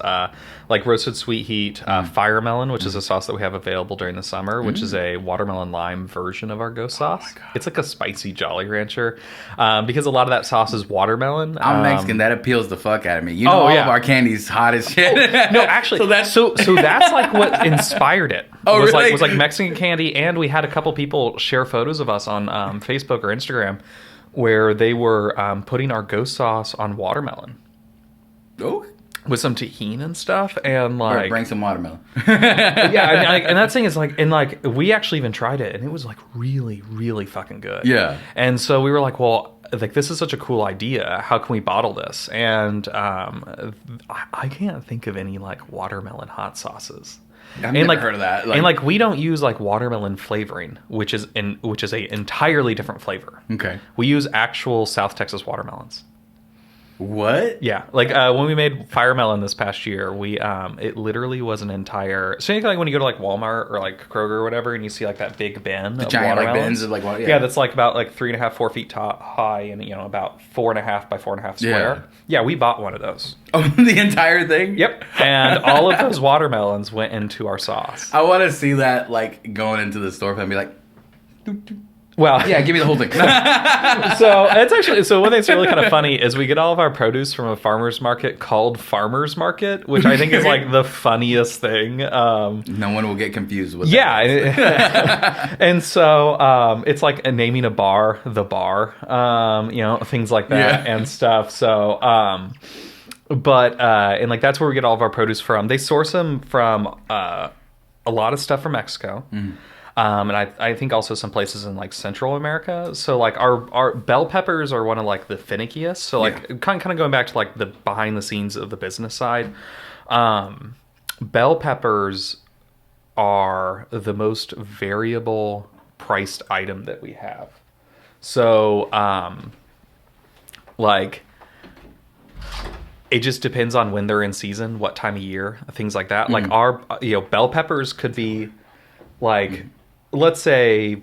like roasted sweet heat, fire melon, which is a sauce that we have available during the summer, which is a watermelon lime version of our ghost sauce. It's like a spicy Jolly Rancher, because a lot of that sauce is watermelon. I'm Mexican, that appeals the fuck out of me. You know, all of our candy's hot as shit. No, actually, so that's like what inspired it. Was like Mexican candy, and we had a couple people share photos of us on Facebook or Instagram, where they were putting our ghost sauce on watermelon. Oh. With some tahini and stuff, and like bring some watermelon. And that thing is like, and like we actually even tried it, and it was like really, really fucking good. Yeah. And so we were like, well, like this is such a cool idea. How can we bottle this? And I can't think of any like watermelon hot sauces. I've never heard of that. And like we don't use like watermelon flavoring, which is a entirely different flavor. Okay. We use actual South Texas watermelons. What? Yeah, like when we made fire melon this past year, we it literally was an entire. So you know, like when you go to like Walmart or like Kroger or whatever, and you see like that big bin, the giant like bins of like yeah, that's like about like 3.5, 4 feet high, and you know about 4.5 by 4.5 square. Yeah, we bought one of those. Oh, the entire thing? Yep. And all of those watermelons went into our sauce. I want to see that like going into the store and be like. Doop, doop. Well, yeah, give me the whole thing. So it's actually one thing that's really kind of funny is we get all of our produce from a farmer's market called Farmer's Market, which I think is like the funniest thing. No one will get confused with that. And so it's like naming a bar, the bar, you know, things like that and stuff. So, but and like that's where we get all of our produce from. They source them from a lot of stuff from Mexico. And I think also some places in like Central America. So like our bell peppers are one of like the finickiest. So like kind of going back to like the behind the scenes of the business side. Bell peppers are the most variable priced item that we have. So, like, it just depends on when they're in season, what time of year, things like that. Like our, bell peppers could be like, let's say,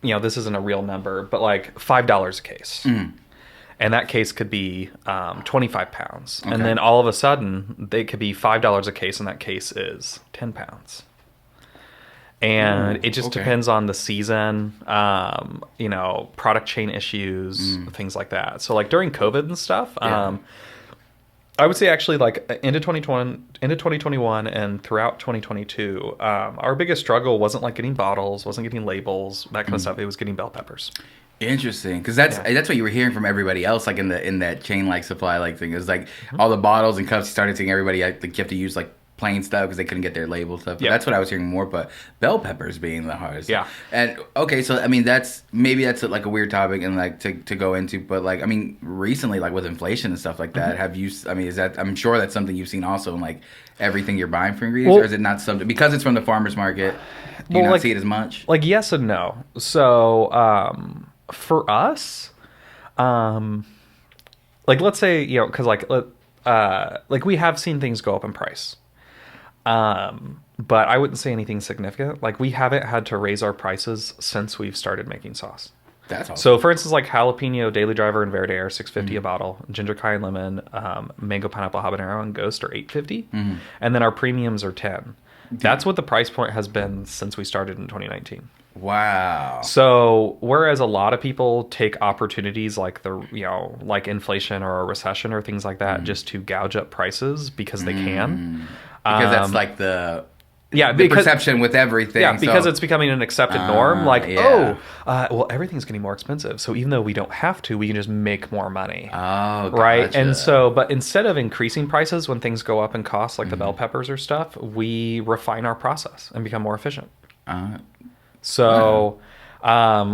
this isn't a real number, but like $5 a case. And that case could be 25 pounds. Okay. And then all of a sudden, they could be $5 a case, and that case is 10 pounds. And it just depends on the season, product chain issues, things like that. So like during COVID and stuff, I would say actually like into 2021 and throughout 2022, our biggest struggle wasn't like getting bottles, wasn't getting labels, that kind of stuff. It was getting bell peppers. Interesting, because that's what you were hearing from everybody else, like in that chain like supply like thing. It was like all the bottles and cups. You started seeing everybody like you have to use like plain stuff because they couldn't get their label stuff. But that's what I was hearing more. But bell peppers being the hardest. Yeah. And okay, so I mean that's like a weird topic and like to go into. But like I mean recently like with inflation and stuff like that, have you? I mean is that I'm sure that's something you've seen also in like everything you're buying for ingredients, or is it not something because it's from the farmer's market? Do you not see it as much? Like yes and no. So for us, like let's say because like we have seen things go up in price. But I wouldn't say anything significant. Like we haven't had to raise our prices since we've started making sauce. That's awesome. So for instance, like jalapeno, Daily Driver, and Verde are $6.50 a bottle. Ginger cayenne lemon, mango pineapple habanero, and ghost are $8.50, and then our premiums are $10. That's what the price point has been since we started in 2019. Wow. So whereas a lot of people take opportunities like like inflation or a recession or things like that just to gouge up prices because they can. Because that's like the perception with everything. Yeah, because it's becoming an accepted norm. Like, well, everything's getting more expensive. So even though we don't have to, we can just make more money. Oh, gotcha. Right? And so, but instead of increasing prices when things go up in cost, like the bell peppers or stuff, we refine our process and become more efficient. So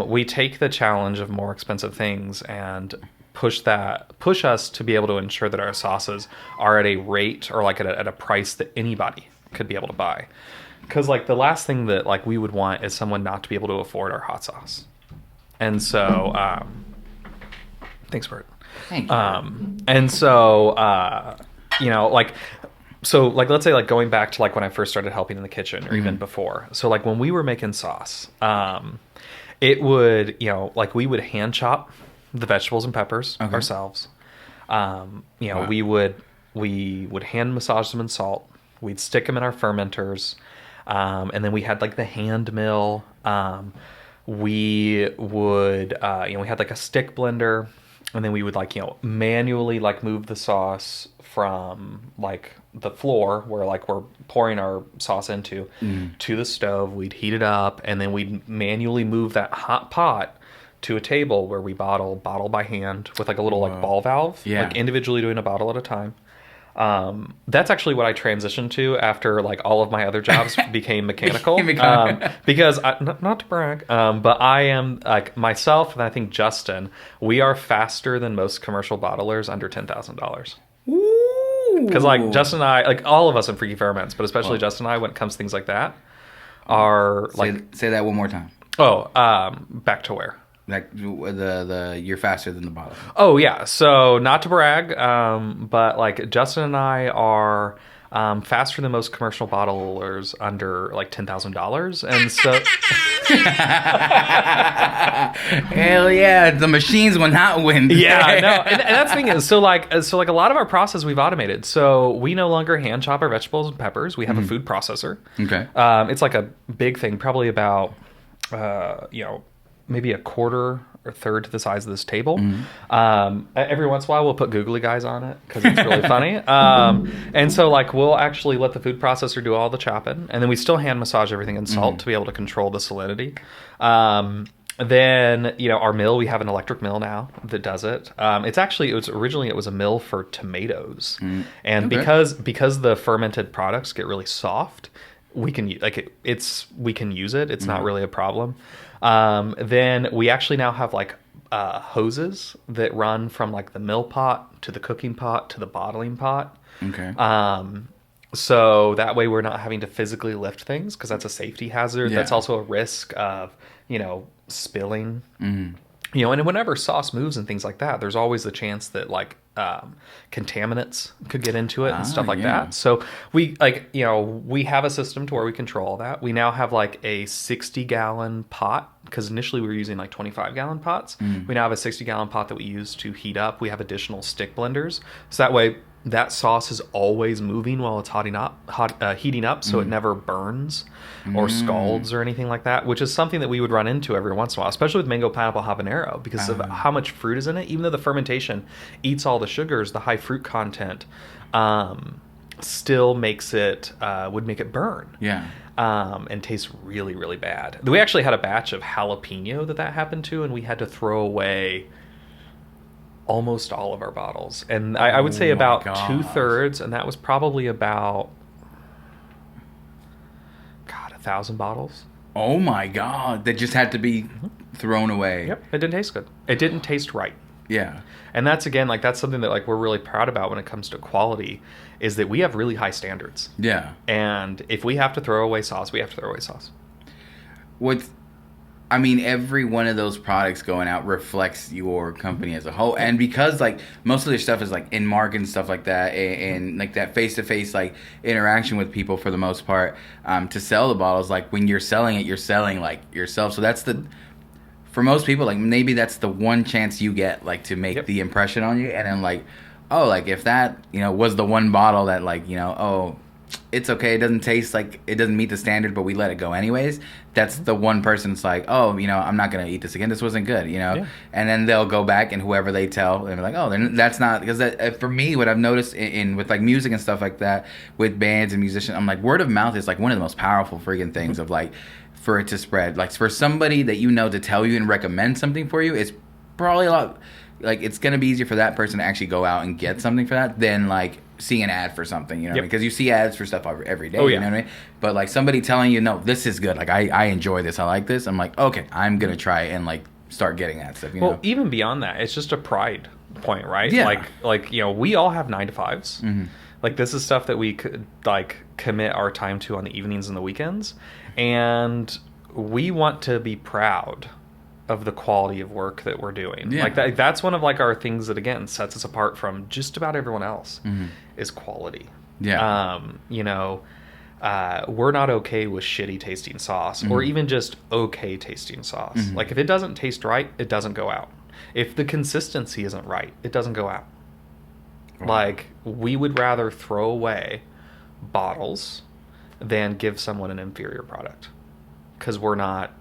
we take the challenge of more expensive things and push us to be able to ensure that our sauces are at a rate or like at a price that anybody could be able to buy. Because like the last thing that like we would want is someone not to be able to afford our hot sauce. And so thanks Bert. Thank you. And so so like let's say like going back to like when I first started helping in the kitchen or even before. So like when we were making sauce, it would like we would hand chop the vegetables and peppers ourselves. We would hand massage them in salt. We'd stick them in our fermenters, and then we had like the hand mill. We would we had like a stick blender, and then we would like manually like move the sauce from like the floor where like we're pouring our sauce into to the stove. We'd heat it up, and then we'd manually move that hot pot to a table where we bottle by hand with like a little like ball valve, like individually doing a bottle at a time. That's actually what I transitioned to after like all of my other jobs became mechanical. Because not to brag, but I am like myself and I think Justin, we are faster than most commercial bottlers under $10,000. Because like Justin and I, like all of us in Freaky Ferments, but especially Justin and I, when it comes to things like that, are like say that one more time. Back to where? Like the you're faster than the bottle. Oh yeah. So not to brag, but like Justin and I are faster than most commercial bottlers under like $10,000, and so hell yeah, the machines will not win. Yeah, no, and that's the thing is so like a lot of our process we've automated. So we no longer hand chop our vegetables and peppers. We have a food processor. Okay. It's like a big thing, probably about maybe a quarter or third to the size of this table. Every once in a while we'll put googly guys on it because it's really funny. And so like we'll actually let the food processor do all the chopping, and then we still hand massage everything in salt to be able to control the salinity. Then our mill, we have an electric mill now that does it. Originally it was a mill for tomatoes, and because the fermented products get really soft, we can use it. It's not really a problem. Then we actually now have like hoses that run from like the mill pot to the cooking pot to the bottling pot. Okay. So that way we're not having to physically lift things because that's a safety hazard. Yeah. That's also a risk of, spilling. And whenever sauce moves and things like that, there's always the chance that like contaminants could get into it and stuff like that. So we we have a system to where we control all that. We now have like a 60-gallon pot because initially we were using like 25-gallon pots. We now have a 60-gallon pot that we use to heat up. We have additional stick blenders. So that way that sauce is always moving while it's heating up, so it never burns or scalds or anything like that, which is something that we would run into every once in a while, especially with mango pineapple habanero, because of how much fruit is in it. Even though the fermentation eats all the sugars, the high fruit content still makes it would make it burn. Yeah. And taste really, really bad. We actually had a batch of jalapeno that happened to, and we had to throw away almost all of our bottles. And I would say about 2/3, and that was probably about 1,000 bottles. Oh my God. That just had to be thrown away. Yep. It didn't taste good. It didn't taste right. Yeah. And that's, again, like that's something that like we're really proud about when it comes to quality, is that we have really high standards. Yeah. And if we have to throw away sauce, we have to throw away sauce. Every one of those products going out reflects your company as a whole. And because like most of their stuff is like in market and stuff like that, and like that face-to-face like interaction with people for the most part, to sell the bottles, like when you're selling it, you're selling like yourself. So that's for most people, like maybe that's the one chance you get like to make the impression on you. And then like, oh, like if that, was the one bottle that like, it's okay, it doesn't taste like, it doesn't meet the standard, but we let it go anyways. That's the one person that's like, oh, I'm not going to eat this again. This wasn't good, And then they'll go back, and whoever they tell, they'll be like, oh, that's not, because for me, what I've noticed in with like music and stuff like that, with bands and musicians, I'm like, word of mouth is like one of the most powerful freaking things of like, for it to spread. Like for somebody that to tell you and recommend something for you, it's probably a lot, like it's going to be easier for that person to actually go out and get something for that than like seeing an ad for something, because you see ads for stuff every day, you know what I mean? But like somebody telling you, no, this is good, like I enjoy this, I like this, I'm like, okay, I'm gonna try it and like start getting that stuff. Well, even beyond that, it's just a pride point, right? Yeah. Like we all have 9-to-5s. Like this is stuff that we could like commit our time to on the evenings and the weekends, and we want to be proud of the quality of work that we're doing. Like that's one of like our things that again sets us apart from just about everyone else, is quality. We're not okay with shitty tasting sauce, or even just okay tasting sauce. Like if it doesn't taste right, it doesn't go out. If the consistency isn't right, it doesn't go out. Like we would rather throw away bottles than give someone an inferior product, because we're not,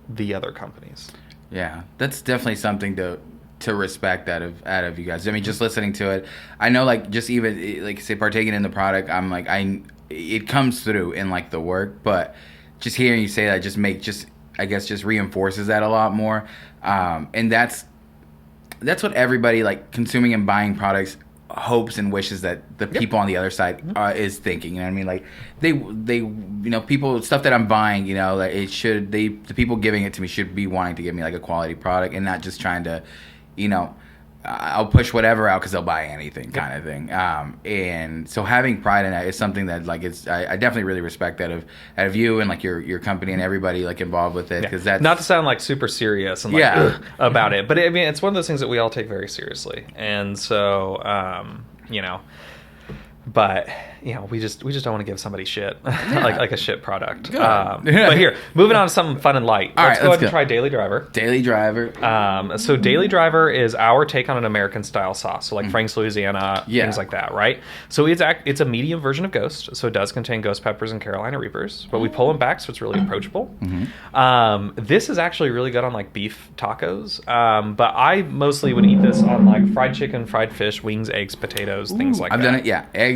the other companies. Yeah, that's definitely something to respect out of you guys. I mean, just listening to it, I know like just even like say partaking in the product, I'm like it comes through in like the work, but just hearing you say that just reinforces that a lot more. And that's what everybody like consuming and buying products hopes and wishes that the people on the other side is thinking. You know what I mean? Like they people, stuff that I'm buying, like the people giving it to me should be wanting to give me like a quality product, and not just trying to, I'll push whatever out because they'll buy anything kind of thing. And so having pride in that is something that like I definitely really respect that of you and like your company and everybody like involved with it, because that's not to sound like super serious and like about it, but I mean it's one of those things that we all take very seriously, and so but we just don't want to give somebody shit like a shit product. But here, moving on to something fun and light. Let's go ahead and try Daily Driver. Daily Driver. So Daily Driver is our take on an American style sauce, so like Frank's Louisiana, things like that, right? So it's a medium version of Ghost, so it does contain ghost peppers and Carolina Reapers, but we pull them back so it's really approachable. This is actually really good on like beef tacos, but I mostly would eat this on like fried chicken, fried fish, wings, eggs, potatoes, things like that. I've done it, eggs.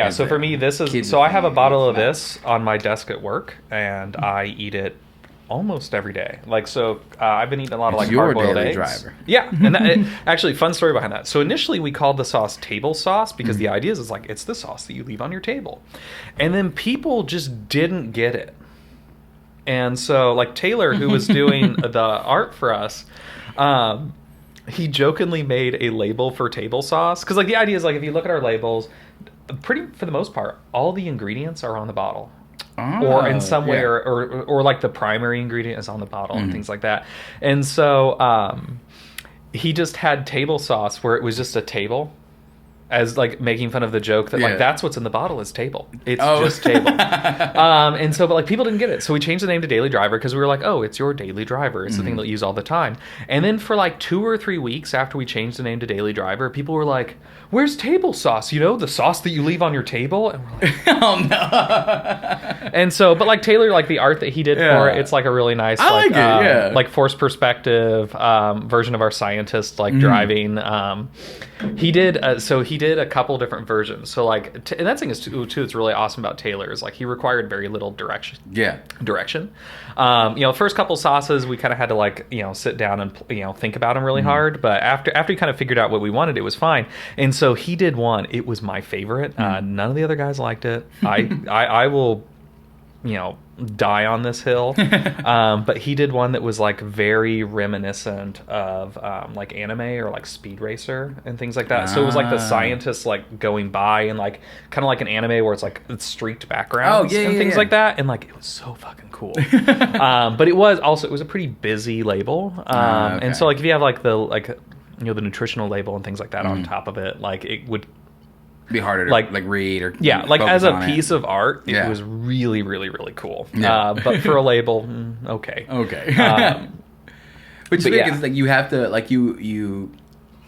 So for me, this is I have a bottle of this on my desk at work, and I eat it almost every day. Like I've been eating a lot of like hard-boiled eggs. Driver. Yeah, and actually, fun story behind that. So initially, we called the sauce table sauce because the idea is like it's the sauce that you leave on your table, and then people just didn't get it. And so like Taylor, who was doing the art for us, he jokingly made a label for table sauce because like the idea is like if you look at our labels, pretty for the most part, all the ingredients are on the bottle. Or in some way, or like the primary ingredient is on the bottle and things like that. And so he just had table sauce where it was just a table, as like making fun of the joke that like that's what's in the bottle is table. It's just table. And so, but like people didn't get it. So we changed the name to Daily Driver because we were like, oh, it's your daily driver. It's the thing that you use all the time. And then for like 2 or 3 weeks after we changed the name to Daily Driver, people were like, where's table sauce? You know, the sauce that you leave on your table? And we're like, oh no. And so, but like Taylor, like the art that he did for it, it's like a really nice, like forced perspective version of our scientist like driving. He did a couple different versions. So like, and that thing is too that's really awesome about Taylor is like he required very little direction. Direction. The first couple sauces we kind of had to like sit down and think about them really hard. But after he kind of figured out what we wanted, it was fine. And so he did one. It was my favorite. None of the other guys liked it. I will, die on this hill. But he did one that was like very reminiscent of like anime or like Speed Racer and things like that. So it was like the scientists like going by and like kind of like an anime where it's streaked backgrounds and things like that. And like it was so fucking cool. But it was a pretty busy label. And so like if you have like the nutritional label and things like that on top of it, like it would be harder to like read or like as a piece of art it was really really really cool. But for a label, okay. Which is like you have to like you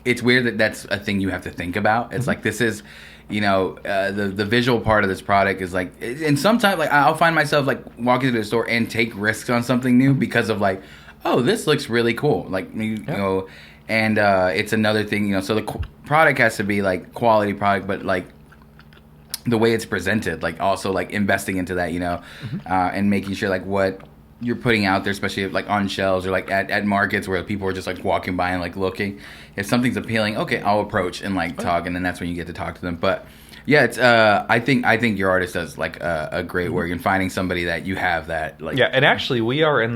it's weird that's a thing you have to think about. It's like this is the visual part of this product is like, and sometimes like I'll find myself like walking to the store and take risks on something new because of like, oh, this looks really cool, like and it's another thing, so the product has to be like quality product, but like the way it's presented, like also like investing into that, and making sure like what you're putting out there, especially like on shelves or like at markets where people are just like walking by and like looking. If something's appealing, okay, I'll approach and like talk, and then that's when you get to talk to them. But yeah, it's I think your artist does like a great work in finding somebody that you have that like. Yeah, and actually we are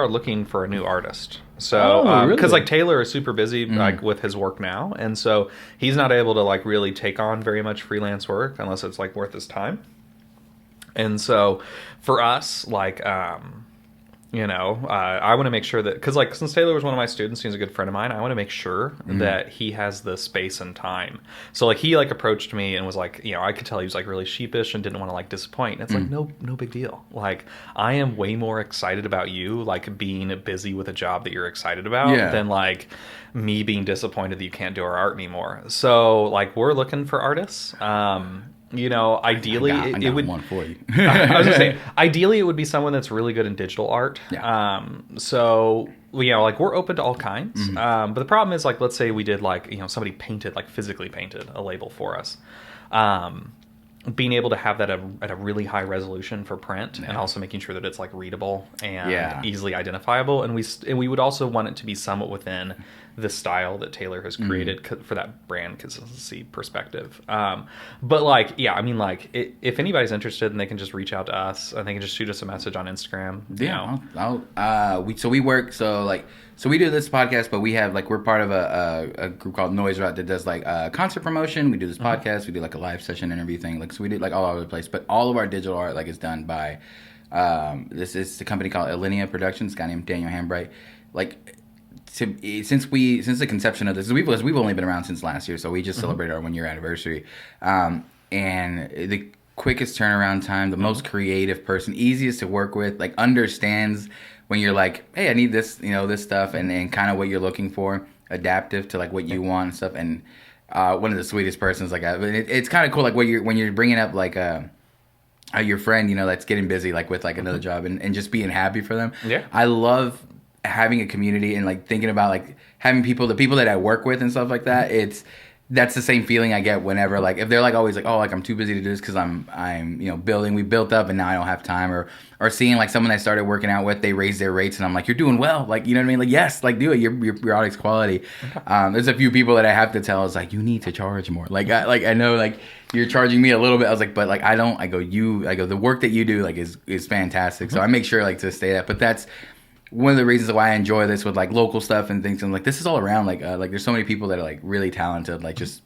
looking for a new artist. So because like Taylor is super busy like with his work now, and so he's not able to like really take on very much freelance work unless it's like worth his time. And so for us, like I want to make sure that, because like since Taylor was one of my students, he's a good friend of mine, I want to make sure that he has the space and time. So like he like approached me and was like, I could tell he was like really sheepish and didn't want to like disappoint. And it's like no big deal. Like I am way more excited about you like being busy with a job that you're excited about than like me being disappointed that you can't do our art anymore. So like we're looking for artists. Ideally it would one for you. I was gonna say, ideally it would be someone that's really good in digital art. So like we're open to all kinds. But the problem is like, let's say we did like somebody painted, like physically painted a label for us. Being able to have that at a really high resolution for print, and also making sure that it's like readable and easily identifiable, and we would also want it to be somewhat within the style that Taylor has created for that brand consistency perspective. But like, I mean, like if anybody's interested, then they can just reach out to us and they can just shoot us a message on Instagram. So we do this podcast, but we have like, we're part of a group called NoiseROT that does like concert promotion. We do this podcast. We do like a live session interview thing. Like, so we do like all over the place, but all of our digital art like is done by, this is a company called Alinea Productions, a guy named Daniel Hambright. Like, since the conception of this, we've only been around since last year, so we just celebrated our 1-year anniversary. And the quickest turnaround time, the most creative person, easiest to work with, like understands when you're like, hey, I need this, this stuff, and kind of what you're looking for, adaptive to like what you want and stuff. And one of the sweetest persons, like it's kind of cool, like when you're bringing up like your friend, that's getting busy like with like another job and just being happy for them. I love having a community and like thinking about like having the people that I work with and stuff like that. That's the same feeling I get whenever like, if they're like always like, oh, like I'm too busy to do this because I'm we built up and now I don't have time, or seeing like someone I started working out with, they raise their rates and I'm like, you're doing well, like, you know what I mean, like, yes, like do it, your product's quality. There's a few people that I have to tell, it's like, you need to charge more, like I know like you're charging me a little bit, I was like, but like I go the work that you do like is fantastic. So I make sure like to stay that, but one of the reasons why I enjoy this with like local stuff and things, and like this is all around, like there's so many people that are like really talented, like just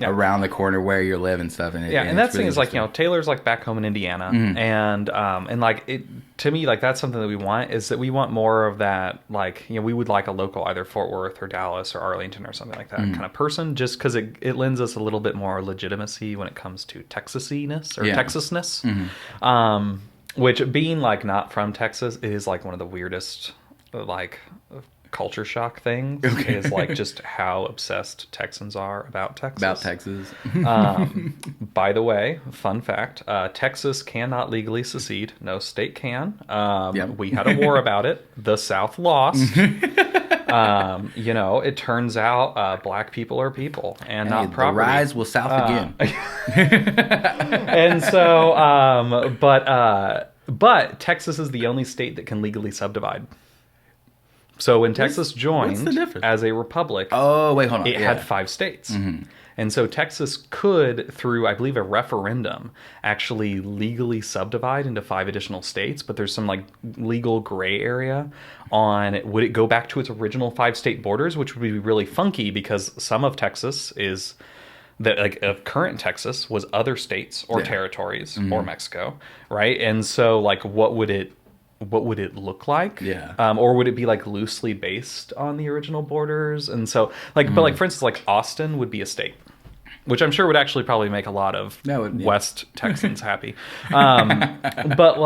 around the corner where you live and stuff. And and that thing is like Taylor's like back home in Indiana, and like it to me, like that's something that we want, is that we want more of that, like we would like a local either Fort Worth or Dallas or Arlington or something like that kind of person, just because it lends us a little bit more legitimacy when it comes to Texasiness or Texasness. Which, being like not from Texas, is like one of the weirdest like culture shock things. Is like just how obsessed Texans are about Texas. About Texas. By the way, fun fact: Texas cannot legally secede. No state can. We had a war about it. The South lost. It turns out black people are people and not property. The rise will south again. And so, but Texas is the only state that can legally subdivide. So when Texas joined as a republic, it had 5 states. And so Texas could, through, I believe, a referendum, actually legally subdivide into 5 additional states. But there's some like legal gray area on would it go back to its original 5-state borders, which would be really funky because some of Texas is that like of current Texas was other states or territories or Mexico, right? And so like what would it look like? Or would it be like loosely based on the original borders? And so like but like for instance like Austin would be a state, which I'm sure would actually probably make a lot of West Texans happy. But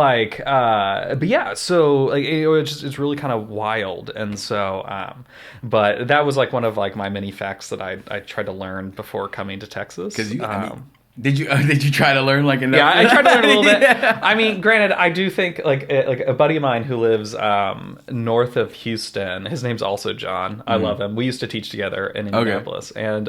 yeah, so like it's really kind of wild. And so but that was like one of like my many facts that I tried to learn before coming to Texas. Did you try to learn like enough? Yeah, I tried to learn a little bit. I mean, granted, I do think like a buddy of mine who lives north of Houston. His name's also John. I love him. We used to teach together in Indianapolis, and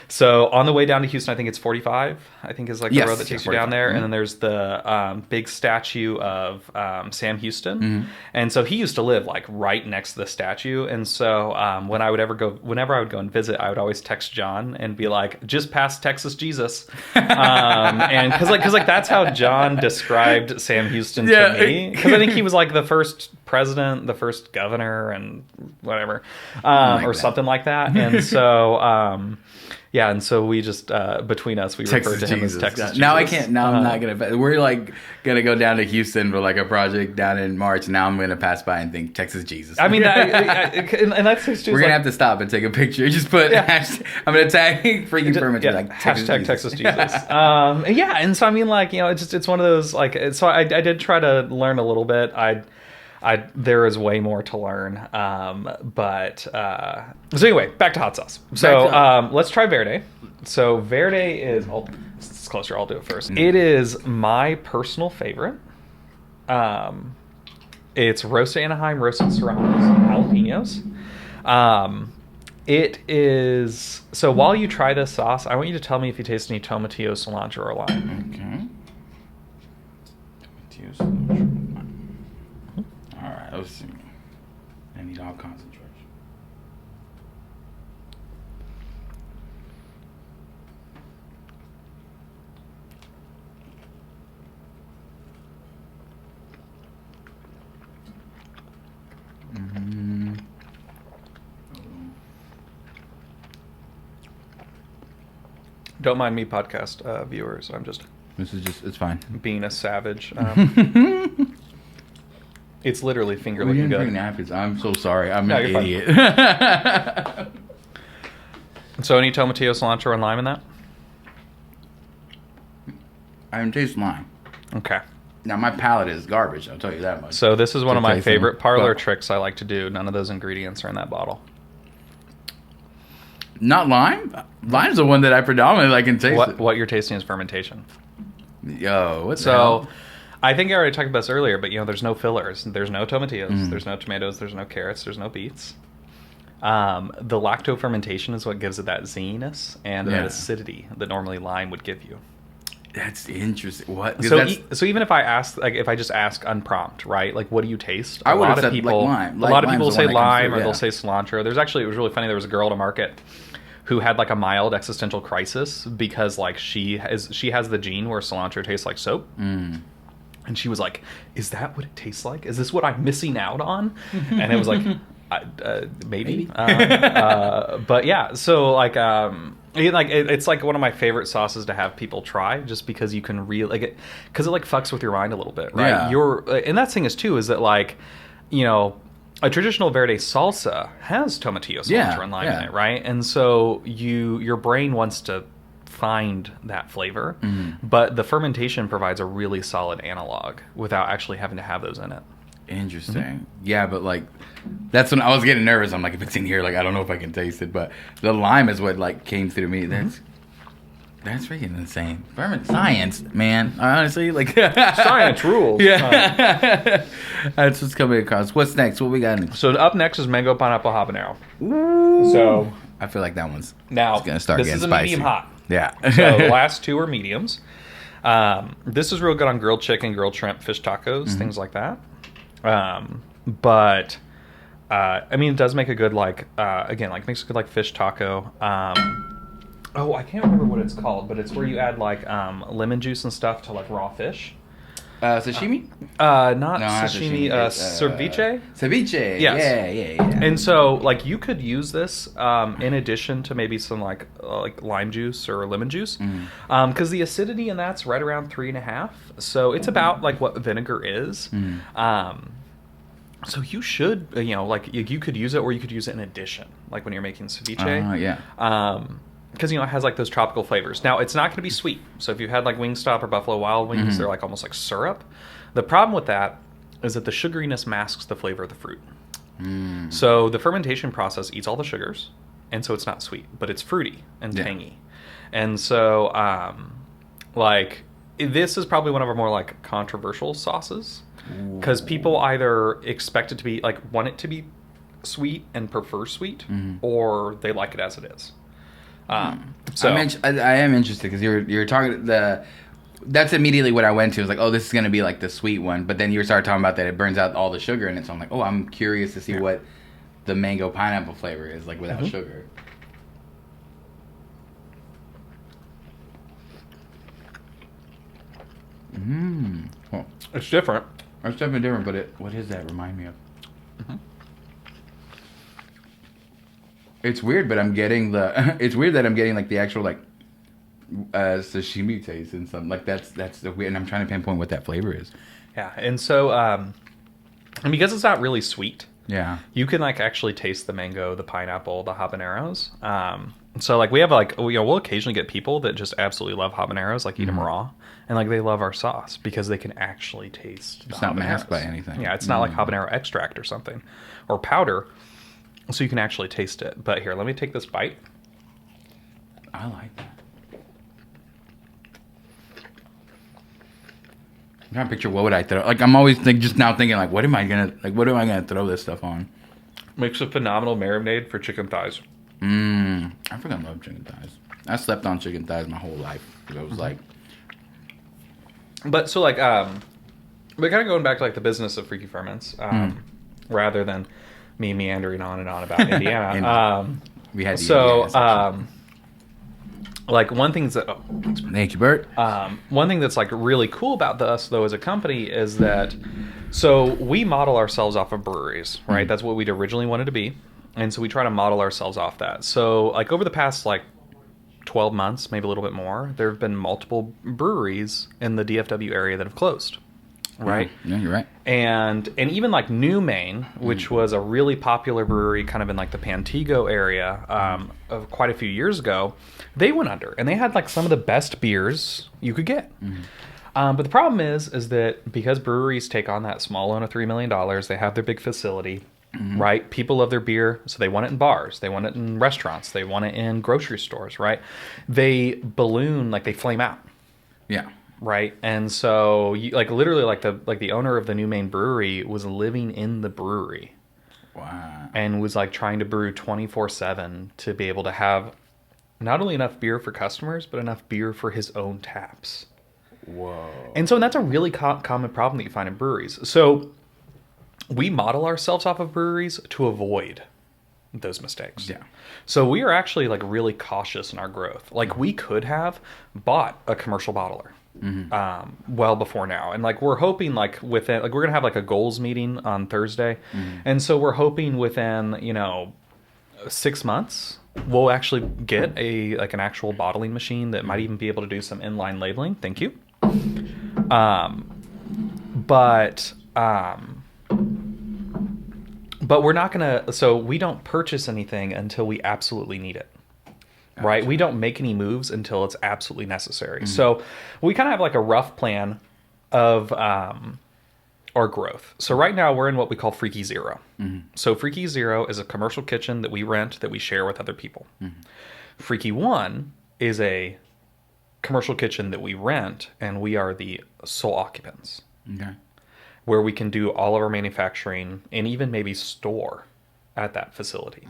so on the way down to Houston, I think it's 45. I think is like the road that takes you down there, and then there's the big statue of Sam Houston, and so he used to live like right next to the statue, and so whenever I would go and visit, I would always text John and be like, just past Texas Jesus. And because that's how John described Sam Houston to me, because I think he was like the first president, the first governor, and whatever, or something like that. And so and so we just between us we referred to him as Texas Jesus. Now I can't. Now I'm not gonna. We're like gonna go down to Houston for like a project down in March. Now I'm gonna pass by and think Texas Jesus. I mean, and that's just we're gonna have to stop and take a picture. Just put. I'm gonna tag freaking Ferments like hashtag Texas Jesus. And so I mean, like it's one of those like. So I did try to learn a little bit. There is way more to learn. So anyway, back to hot sauce. So let's try Verde. So Verde is, it's closer, I'll do it first. It is my personal favorite. It's roasted Anaheim, roasted serranos, jalapenos. It is, so while you try this sauce, I want you to tell me if you taste any tomatillo, cilantro, or lime. Okay. Tomatillo, cilantro. All right, let's see. I need all concentration. Don't mind me, podcast viewers. I'm just. It's fine. Being a savage. It's literally finger licking good. Bring napkins. I'm so sorry. I'm an idiot. So any tomatillo, cilantro, and lime in that? I don't taste lime. Okay. Now my palate is garbage. I'll tell you that much. So this is one of my favorite parlor tricks I like to do. None of those ingredients are in that bottle. Not lime? Lime's the one that I predominantly like and taste. What you're tasting is fermentation. Yo, what's the hell? I think I already talked about this earlier, but there's no fillers. There's no tomatillos. There's no tomatoes. There's no carrots. There's no beets. The lacto fermentation is what gives it that zinginess and that acidity that normally lime would give you. That's interesting. What? So even if I ask, like, if I just ask unprompt, right? Like, what do you taste? I would have said like lime. A lot of people say lime, or they'll say cilantro. There's actually, it was really funny. There was a girl at a market who had like a mild existential crisis because like she has the gene where cilantro tastes like soap. And And she was like, "Is that what it tastes like? Is this what I'm missing out on?" And it was like, maybe. But yeah, so like, it's like one of my favorite sauces to have people try, just because you can really like it, because it like fucks with your mind a little bit, right? Yeah. And that thing is too, is that like, you know, a traditional verde salsa has tomatillo, cilantro, and lime in it, right? And so your brain wants to find that flavor, but the fermentation provides a really solid analog without actually having to have those in it. Interesting. Yeah, but like that's when I was getting nervous. I'm like, if it's in here, like I don't know if I can taste it. But the lime is what like came through me. That's freaking insane. Ferment science, man. Honestly, like Science rules. Yeah, that's what's coming across. What's next? What we got? So up next is mango pineapple habanero. Ooh. So I feel like that one's now gonna start this getting is a spicy. medium hot. Yeah. So the last two are mediums. This is real good on grilled chicken, grilled shrimp, fish tacos, things like that. But I mean, it does make a good like again, like makes a good like fish taco. Oh, I can't remember what it's called, but it's where you add like lemon juice and stuff to like raw fish. Sashimi? Not sashimi. Ceviche. Ceviche. Yes. Yeah. And so, like, you could use this in addition to maybe some like lime juice or lemon juice, because the acidity in that's right around 3.5. So it's about like what vinegar is. So you should, like you could use it, or you could use it in addition, like when you're making ceviche. Yeah. Because it has like those tropical flavors. Now it's not going to be sweet. So if you had like Wingstop or Buffalo Wild Wings, they're like almost like syrup. The problem with that is that the sugariness masks the flavor of the fruit. So the fermentation process eats all the sugars, and so it's not sweet, but it's fruity and tangy. And so like this is probably one of our more like controversial sauces, because people either expect it to be like want it to be sweet and prefer sweet, or they like it as it is. So I am interested because you're talking that's immediately what I went to. It was like, oh, this is going to be like the sweet one. But then you started talking about that it burns out all the sugar in it. So I'm like, oh, I'm curious to see what the mango pineapple flavor is like without sugar. Well, it's different. it's definitely different, but what is that? Remind me of. It's weird, but I'm getting it's weird that I'm getting like the actual like sashimi taste and something like that's the weird. And I'm trying to pinpoint what that flavor is. Yeah, and so and because it's not really sweet, you can like actually taste the mango, the pineapple, the habaneros. So like we have like we'll occasionally get people that just absolutely love habaneros, like eat them raw, and like they love our sauce because they can actually taste. It's not masked by anything. Yeah, it's not like habanero extract or something, or powder. So you can actually taste it. But here, let me take this bite. I like that. I'm trying to picture what would I throw. Like I'm always just now thinking like, what am I gonna throw this stuff on? Makes a phenomenal marinade for chicken thighs. I freaking love chicken thighs. I slept on chicken thighs my whole life. It was like. But so like we're kind of going back to like the business of Freaky Ferments, rather than me meandering on and on about Indiana. We had like one thing that thank you, Bert. One thing that's like really cool about us though as a company is that so we model ourselves off of breweries, right? That's what we'd originally wanted to be, and so we try to model ourselves off that. So like over the past like 12 months, maybe a little bit more, there have been multiple breweries in the DFW area that have closed. Right. Yeah, you're right. And even like New Maine, which was a really popular brewery kind of in like the Pantego area of quite a few years ago, they went under, and they had like some of the best beers you could get. But the problem is that because breweries take on that small loan of $3 million, they have their big facility, right? People love their beer, so they want it in bars, they want it in restaurants, they want it in grocery stores, right? They balloon, like they flame out. Yeah. Right, and so you, like literally, like the owner of the New Maine brewery was living in the brewery, and was like trying to brew 24/7 to be able to have not only enough beer for customers, but enough beer for his own taps. Whoa! And that's a really common problem that you find in breweries. So we model ourselves off of breweries to avoid those mistakes. Yeah. So we are actually like really cautious in our growth. Like we could have bought a commercial bottler well before now, and like we're hoping like within like we're gonna have like a goals meeting on Thursday, and so we're hoping within 6 months we'll actually get a like an actual bottling machine that might even be able to do some inline labeling. Thank you. But we're not gonna. So we don't purchase anything until we absolutely need it. Right? We don't make any moves until it's absolutely necessary. So we kind of have like a rough plan of our growth. So right now we're in what we call Freaky Zero. So Freaky Zero is a commercial kitchen that we rent that we share with other people. Freaky One is a commercial kitchen that we rent and we are the sole occupants. Okay. Where we can do all of our manufacturing and even maybe store at that facility.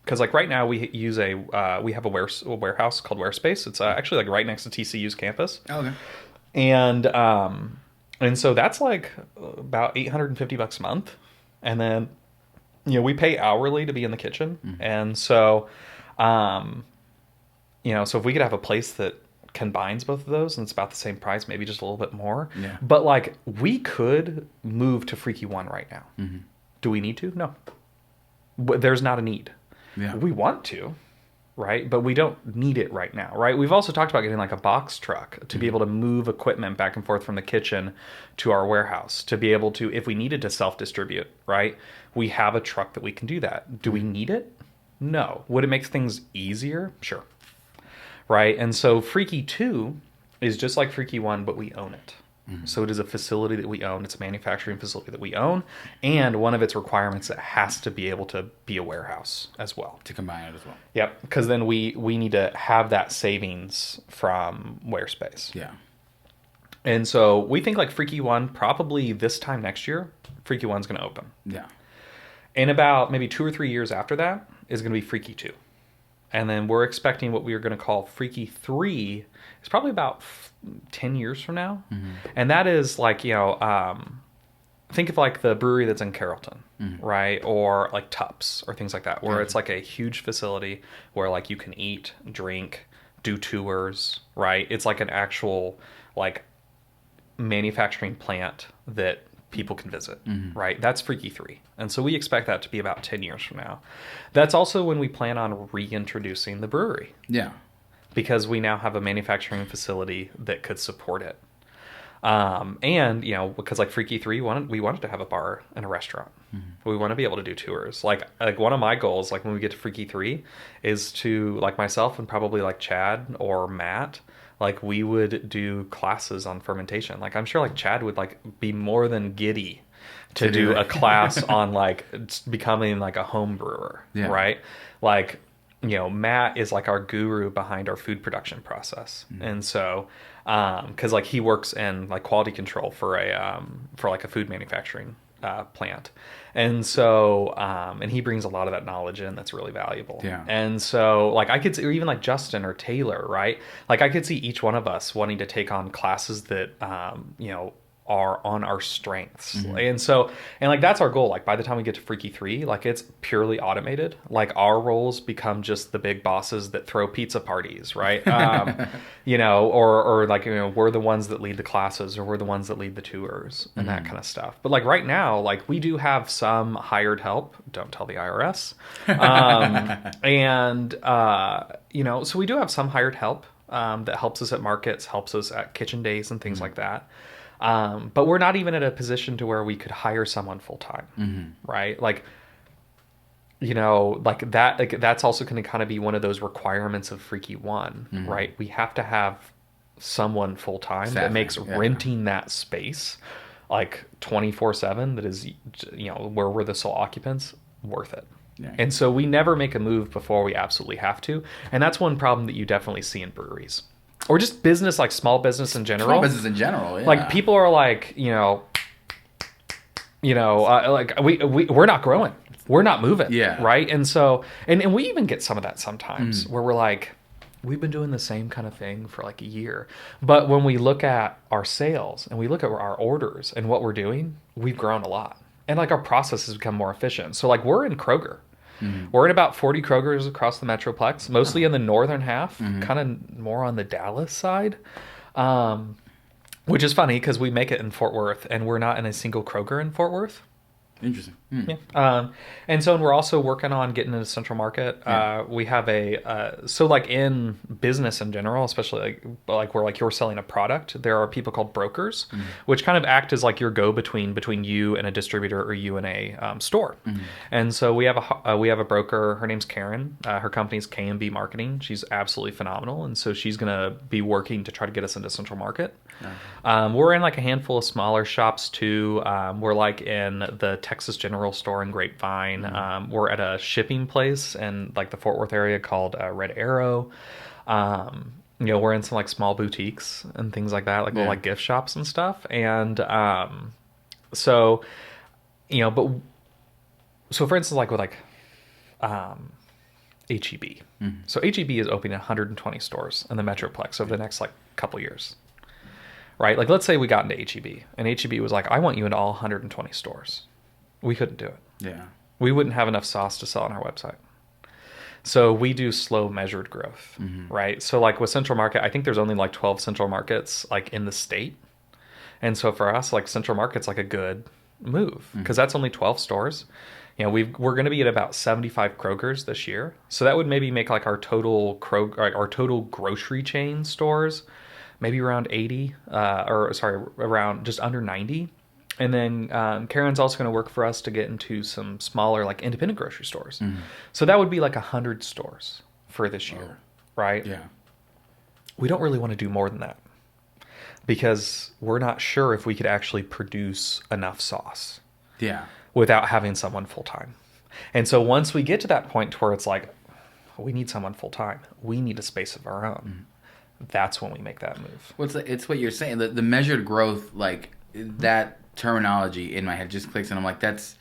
Because like right now we use we have a warehouse called Warespace. It's actually like right next to TCU's campus. Okay. And so that's like about $850 a month. And then, we pay hourly to be in the kitchen. And so, so if we could have a place that combines both of those and it's about the same price, maybe just a little bit more. Yeah. But like we could move to Freaky One right now. Do we need to? No. There's not a need. Yeah. We want to, right? But we don't need it right now, right? We've also talked about getting like a box truck to be able to move equipment back and forth from the kitchen to our warehouse, to be able to, if we needed to self-distribute, right? We have a truck that we can do that. Do we need it? No. Would it make things easier? Sure. Right? And so Freaky 2 is just like Freaky 1, but we own it. So it is a facility that we own. It's a manufacturing facility that we own. And one of its requirements, it has to be able to be a warehouse as well. To combine it as well. Yep. Because then we need to have that savings from Warespace. Yeah. And so we think like Freaky 1, probably this time next year, Freaky 1's going to open. Yeah. In about maybe 2 or 3 years after that is going to be Freaky 2. And then we're expecting what we are going to call Freaky 3. It's probably about 10 years from now. And that is like, think of like the brewery that's in Carrollton, right? Or like Tups or things like that, where it's like a huge facility where like you can eat, drink, do tours, right? It's like an actual like manufacturing plant that people can visit, right? That's Freaky 3. And so we expect that to be about 10 years from now. That's also when we plan on reintroducing the brewery. Yeah. Because we now have a manufacturing facility that could support it. And, because like Freaky 3, we wanted to have a bar and a restaurant. We want to be able to do tours. Like one of my goals, like when we get to Freaky 3, is to, like myself and probably like Chad or Matt, like we would do classes on fermentation. Like I'm sure like Chad would like be more than giddy to do a class on like becoming like a home brewer, right? Like, Matt is like our guru behind our food production process. And so, cause like he works in like quality control for like a food manufacturing plant. And so, and he brings a lot of that knowledge in that's really valuable. Yeah. And so like I could see, or even like Justin or Taylor, right? Like I could see each one of us wanting to take on classes that, are on our strengths. And so, and like that's our goal. Like by the time we get to Freaky 3, like it's purely automated. Like our roles become just the big bosses that throw pizza parties, right? Or like, we're the ones that lead the classes, or we're the ones that lead the tours and that kind of stuff. But like right now, like we do have some hired help. Don't tell the IRS. So we do have some hired help that helps us at markets, helps us at kitchen days and things like that. But we're not even at a position to where we could hire someone full time, right? Like, like that. Like that's also going to kind of be one of those requirements of Freaky 1, right? We have to have someone full time that makes renting that space like 24/7. That is, where we're the sole occupants, worth it. Yeah. And so we never make a move before we absolutely have to, and that's one problem that you definitely see in breweries. Or just business, like small business in general. Small business in general, yeah. Like people are like, like we're not growing, we're not moving, right? And so, and we even get some of that sometimes where we're like, we've been doing the same kind of thing for like a year, but when we look at our sales and we look at our orders and what we're doing, we've grown a lot, and like our process has become more efficient. So like we're in Kroger. We're in about 40 Krogers across the Metroplex, mostly in the northern half, kind of more on the Dallas side. Which is funny because we make it in Fort Worth and we're not in a single Kroger in Fort Worth. Interesting. Yeah. And so we're also working on getting into Central Market. We have so like in business in general, especially like where like you're selling a product, there are people called brokers, which kind of act as like your go-between between you and a distributor or you and a store. And so we have a broker. Her name's Karen. Her company's K&B Marketing. She's absolutely phenomenal. And so she's going to be working to try to get us into Central Market. We're in like a handful of smaller shops too. We're like in the Texas General Store in Grapevine. We're at a shipping place in like the Fort Worth area called Red Arrow. We're in some like small boutiques and things like that, like little like gift shops and stuff. And so for instance, like with like HEB. So HEB is opening 120 stores in the Metroplex over the next like couple years. Right? Like, let's say we got into HEB, and HEB was like, I want you into all 120 stores. We couldn't do it. Yeah. We wouldn't have enough sauce to sell on our website. So we do slow measured growth, right? So like with Central Market, I think there's only like 12 Central Markets like in the state. And so for us, like Central Market's like a good move because that's only 12 stores. We're going to be at about 75 Krogers this year. So that would maybe make like our total grocery chain stores maybe around 80, around just under 90. And then Karen's also going to work for us to get into some smaller, like independent grocery stores. So that would be like 100 stores for this year, right? Yeah. We don't really want to do more than that because we're not sure if we could actually produce enough sauce. Yeah. Without having someone full time. And so once we get to that point where it's like, we need someone full time, we need a space of our own. That's when we make that move. Well, it's what you're saying. The measured growth, like that terminology in my head just clicks, and I'm like, that's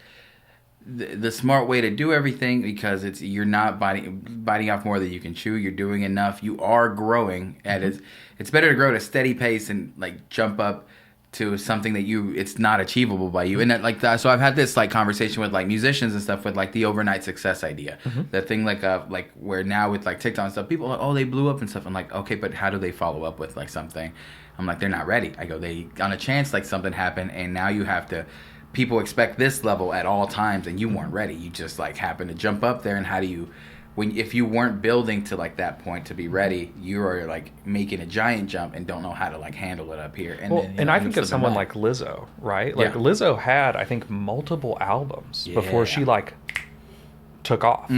the smart way to do everything because you're not biting off more than you can chew. You're doing enough. You are growing at it's better to grow at a steady pace and like jump up to something that it's not achievable by you. And that, like that, so I've had this like conversation with like musicians and stuff with like the overnight success idea. That thing like where now with like TikTok and stuff, people are like, oh, they blew up and stuff. I'm like, okay, but how do they follow up with like something? I'm like, they're not ready. I go, they on a chance like something happened and now you have to, people expect this level at all times and you weren't ready. You just like happen to jump up there, and how do you, if you weren't building to like that point to be ready, you are like making a giant jump and don't know how to like handle it up here. And I think of someone like Lizzo, right? Like Lizzo had, I think, multiple albums before she like took off,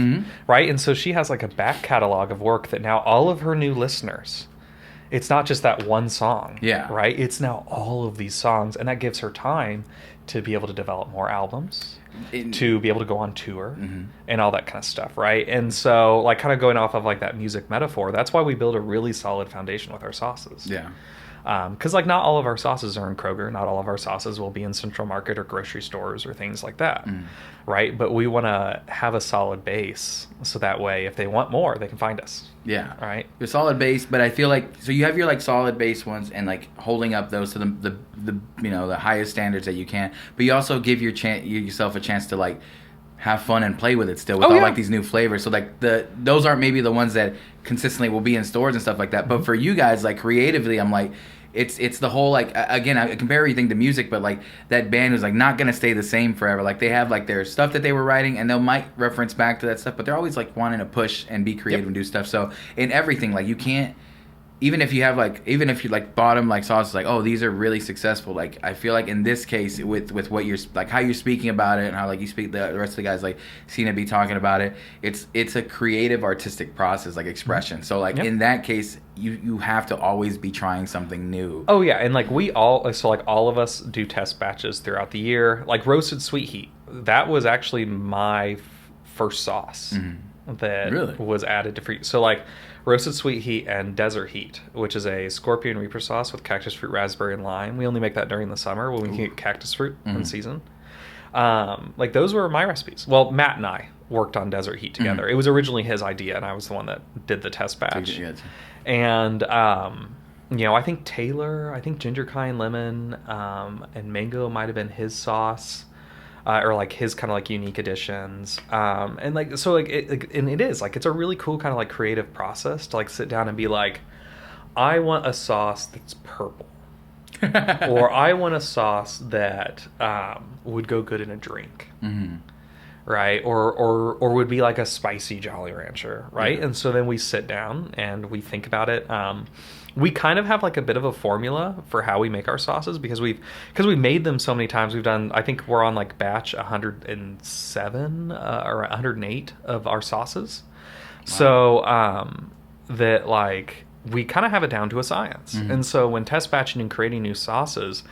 right? And so she has like a back catalog of work that now all of her new listeners, it's not just that one song, right? It's now all of these songs, and that gives her time to be able to develop more albums, to be able to go on tour and all that kind of stuff, right? And so like kind of going off of like that music metaphor, that's why we build a really solid foundation with our sauces. Because like not all of our sauces are in Kroger, not all of our sauces will be in Central Market or grocery stores or things like that, right? But we want to have a solid base so that way if they want more, they can find us. Yeah. All right. Your solid base, but I feel like so you have your like solid base ones and like holding up those to the highest standards that you can, but you also give yourself a chance to like have fun and play with it still with like these new flavors. So like those aren't maybe the ones that consistently will be in stores and stuff like that. But for you guys, like creatively, I'm like, it's the whole like again, I compare everything to music, but like that band is like not gonna stay the same forever. Like they have like their stuff that they were writing, and they might reference back to that stuff, but they're always like wanting to push and be creative and do stuff. So in everything, like you can't. Even if you like bottom like sauces, like, oh, these are really successful. Like I feel like in this case with what you're like how you're speaking about it and how like you speak, the rest of the guys like Cena be talking about it. It's a creative artistic process, like expression. So like in that case, you have to always be trying something new. Oh yeah, and like all of us do test batches throughout the year. Like roasted sweet heat, that was actually my first sauce that was added to fruit. So like roasted sweet heat and desert heat, which is a scorpion reaper sauce with cactus fruit, raspberry, and lime. We only make that during the summer when we can get cactus fruit in season. Like those were my recipes. Well, Matt and I worked on desert heat together. It was originally his idea, and I was the one that did the test batch. And I think ginger cayenne lemon and mango might have been his sauce. or like his kind of like unique additions. And like, so like, and it is like, it's a really cool kind of like creative process to like sit down and be like, I want a sauce that's purple. Or I want a sauce that would go good in a drink. Mm-hmm. Right, or would be like a spicy Jolly Rancher, right? Yeah. And so then we sit down and we think about it. We kind of have like a bit of a formula for how we make our sauces because we made them so many times. We've done, I think we're on like batch 107 or 108 of our sauces. Wow. So that like we kind of have it down to a science. Mm-hmm. And so when test batching and creating new sauces,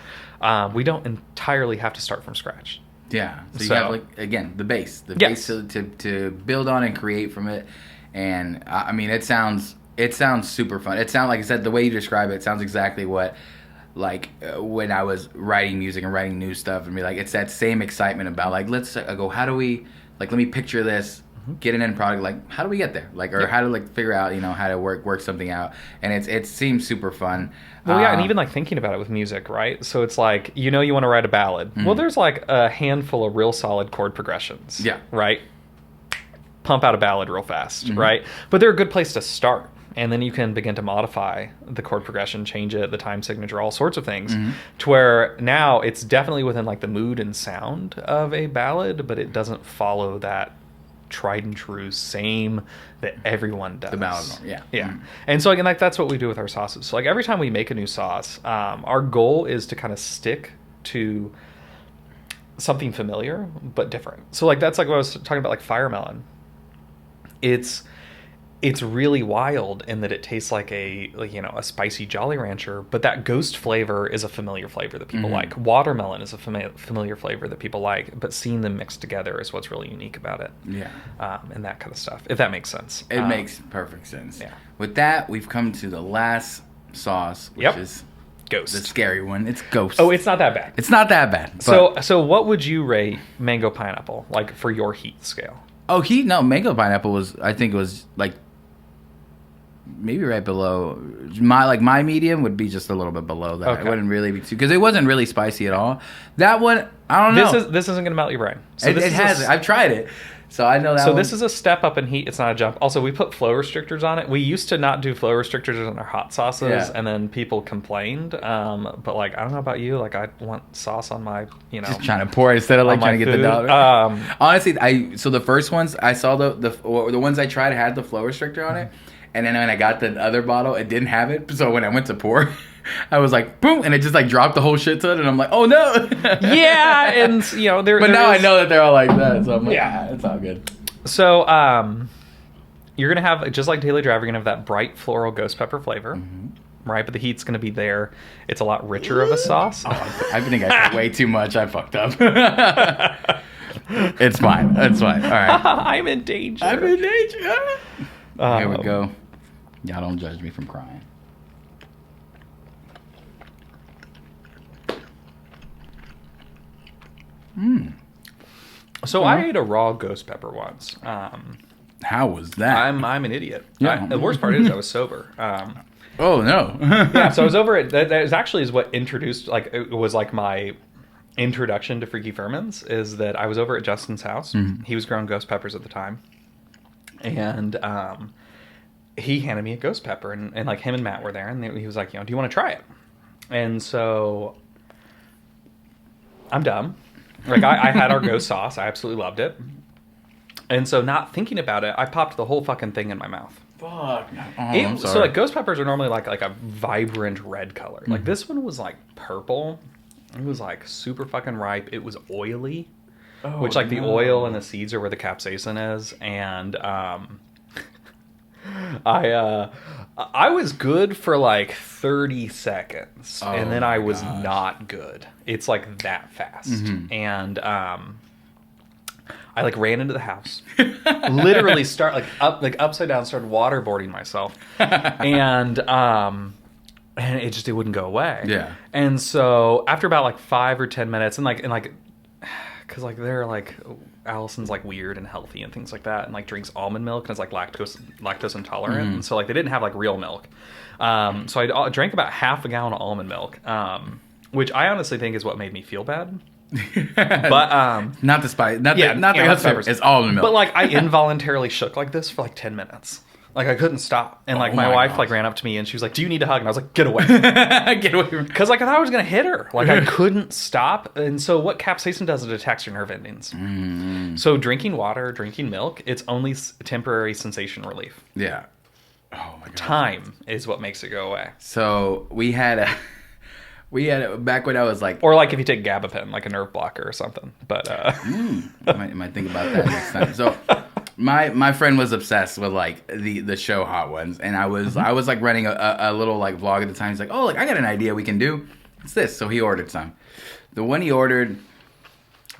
we don't entirely have to start from scratch. Yeah, so you have like again the base to build on and create from it, and I mean it sounds super fun. It sounds like I said the way you describe it sounds exactly what like when I was writing music and writing new stuff and be like it's that same excitement about like let's go how do we like let me picture this. Get an end product, like how do we get there, like or how to like figure out how to work something out, and it seems super fun. Well, yeah, and even like thinking about it with music, right? So it's like you want to write a ballad. Mm-hmm. Well, there's like a handful of real solid chord progressions. Yeah, right. Pump out a ballad real fast, mm-hmm. right? But they're a good place to start, and then you can begin to modify the chord progression, change it, the time signature, all sorts of things, mm-hmm. to where now it's definitely within like the mood and sound of a ballad, but it doesn't follow that tried and true same that everyone does. The ballad, yeah. Mm-hmm. And so again, like that's what we do with our sauces. So like every time we make a new sauce, our goal is to kind of stick to something familiar but different. So like that's like what I was talking about, like fire melon. It's really wild in that it tastes like a spicy Jolly Rancher, but that ghost flavor is a familiar flavor that people mm-hmm. like. Watermelon is a familiar flavor that people like, but seeing them mixed together is what's really unique about it. Yeah. And that kind of stuff, if that makes sense. It makes perfect sense. Yeah. With that, we've come to the last sauce, which is Ghost. The scary one. It's Ghost. Oh, it's not that bad. It's not that bad. So what would you rate mango pineapple, like for your heat scale? Oh, heat? No, mango pineapple was like maybe right below my medium would be just a little bit below that. Okay. It wouldn't really be too because it wasn't really spicy at all. That one, I don't know. This isn't gonna melt your brain. So it hasn't. I've tried it, so I know that. So this is a step up in heat. It's not a jump. Also, we put flow restrictors on it. We used to not do flow restrictors on our hot sauces, and then people complained. But like I don't know about you, like I want sauce on my just trying to pour it instead of like trying to get the dollar. Honestly, so the first ones I saw the ones I tried had the flow restrictor on it. And then when I got the other bottle, it didn't have it. So when I went to pour, I was like, boom, and it just like dropped the whole shit to it. And I'm like, oh no. Yeah, and there. But now I know that they're all like that, so I'm like, yeah, it's all good. So you're gonna have just like Daily Drive, you're gonna have that bright floral ghost pepper flavor, mm-hmm. right? But the heat's gonna be there. It's a lot richer of a sauce. Oh, I think I put way too much. I fucked up. It's fine. It's fine. All right. I'm in danger. Here we go. Y'all don't judge me from crying. So I ate a raw ghost pepper once. How was that? I'm an idiot. Yeah. The worst part is I was sober. Oh no. Yeah. So I was over at that is what introduced it was like my introduction to Freaky Ferments is that I was over at Justin's house. Mm-hmm. He was growing ghost peppers at the time, and he handed me a ghost pepper, and like him and Matt were there, and he was like, do you want to try it? And so I'm dumb. Like I had our ghost sauce. I absolutely loved it. And so not thinking about it, I popped the whole fucking thing in my mouth. Fuck. I'm sorry. So like ghost peppers are normally like a vibrant red color. Mm-hmm. Like this one was like purple. It was like super fucking ripe. It was oily, which like the oil and the seeds are where the capsaicin is. And I was good for like 30 seconds, and then I was not good. It's like that fast. Mm-hmm. And I like ran into the house, literally upside down, started waterboarding myself, and it wouldn't go away. Yeah. And so after about like 5 or 10 minutes, and because like they're like Allison's like weird and healthy and things like that, and like drinks almond milk and is like lactose intolerant, and so like they didn't have like real milk. So I drank about half a gallon of almond milk, which I honestly think is what made me feel bad. But not the spice, not yeah, the not the not other the flavor. peppers. It's all in the milk. But like I involuntarily shook like this for like 10 minutes. Like I couldn't stop. And like Oh my my wife gosh. like ran up to me and she was like, "Do you need a hug?" And I was like, "Get away." Get away from. Because like I thought I was gonna hit her. Like I couldn't stop. And so what capsaicin does is it attacks your nerve endings. So drinking water, drinking milk, it's only temporary sensation relief. Yeah. Oh my god. Time is what makes it go away. So we had a back when I was like, Or like if you take gabapentin, like a nerve blocker or something. But I might think about that next time. So my friend was obsessed with like the show Hot Ones, and I was like running a little like vlog at the time. He's like, oh, like I got an idea we can do. It's this. So he ordered some. The one he ordered,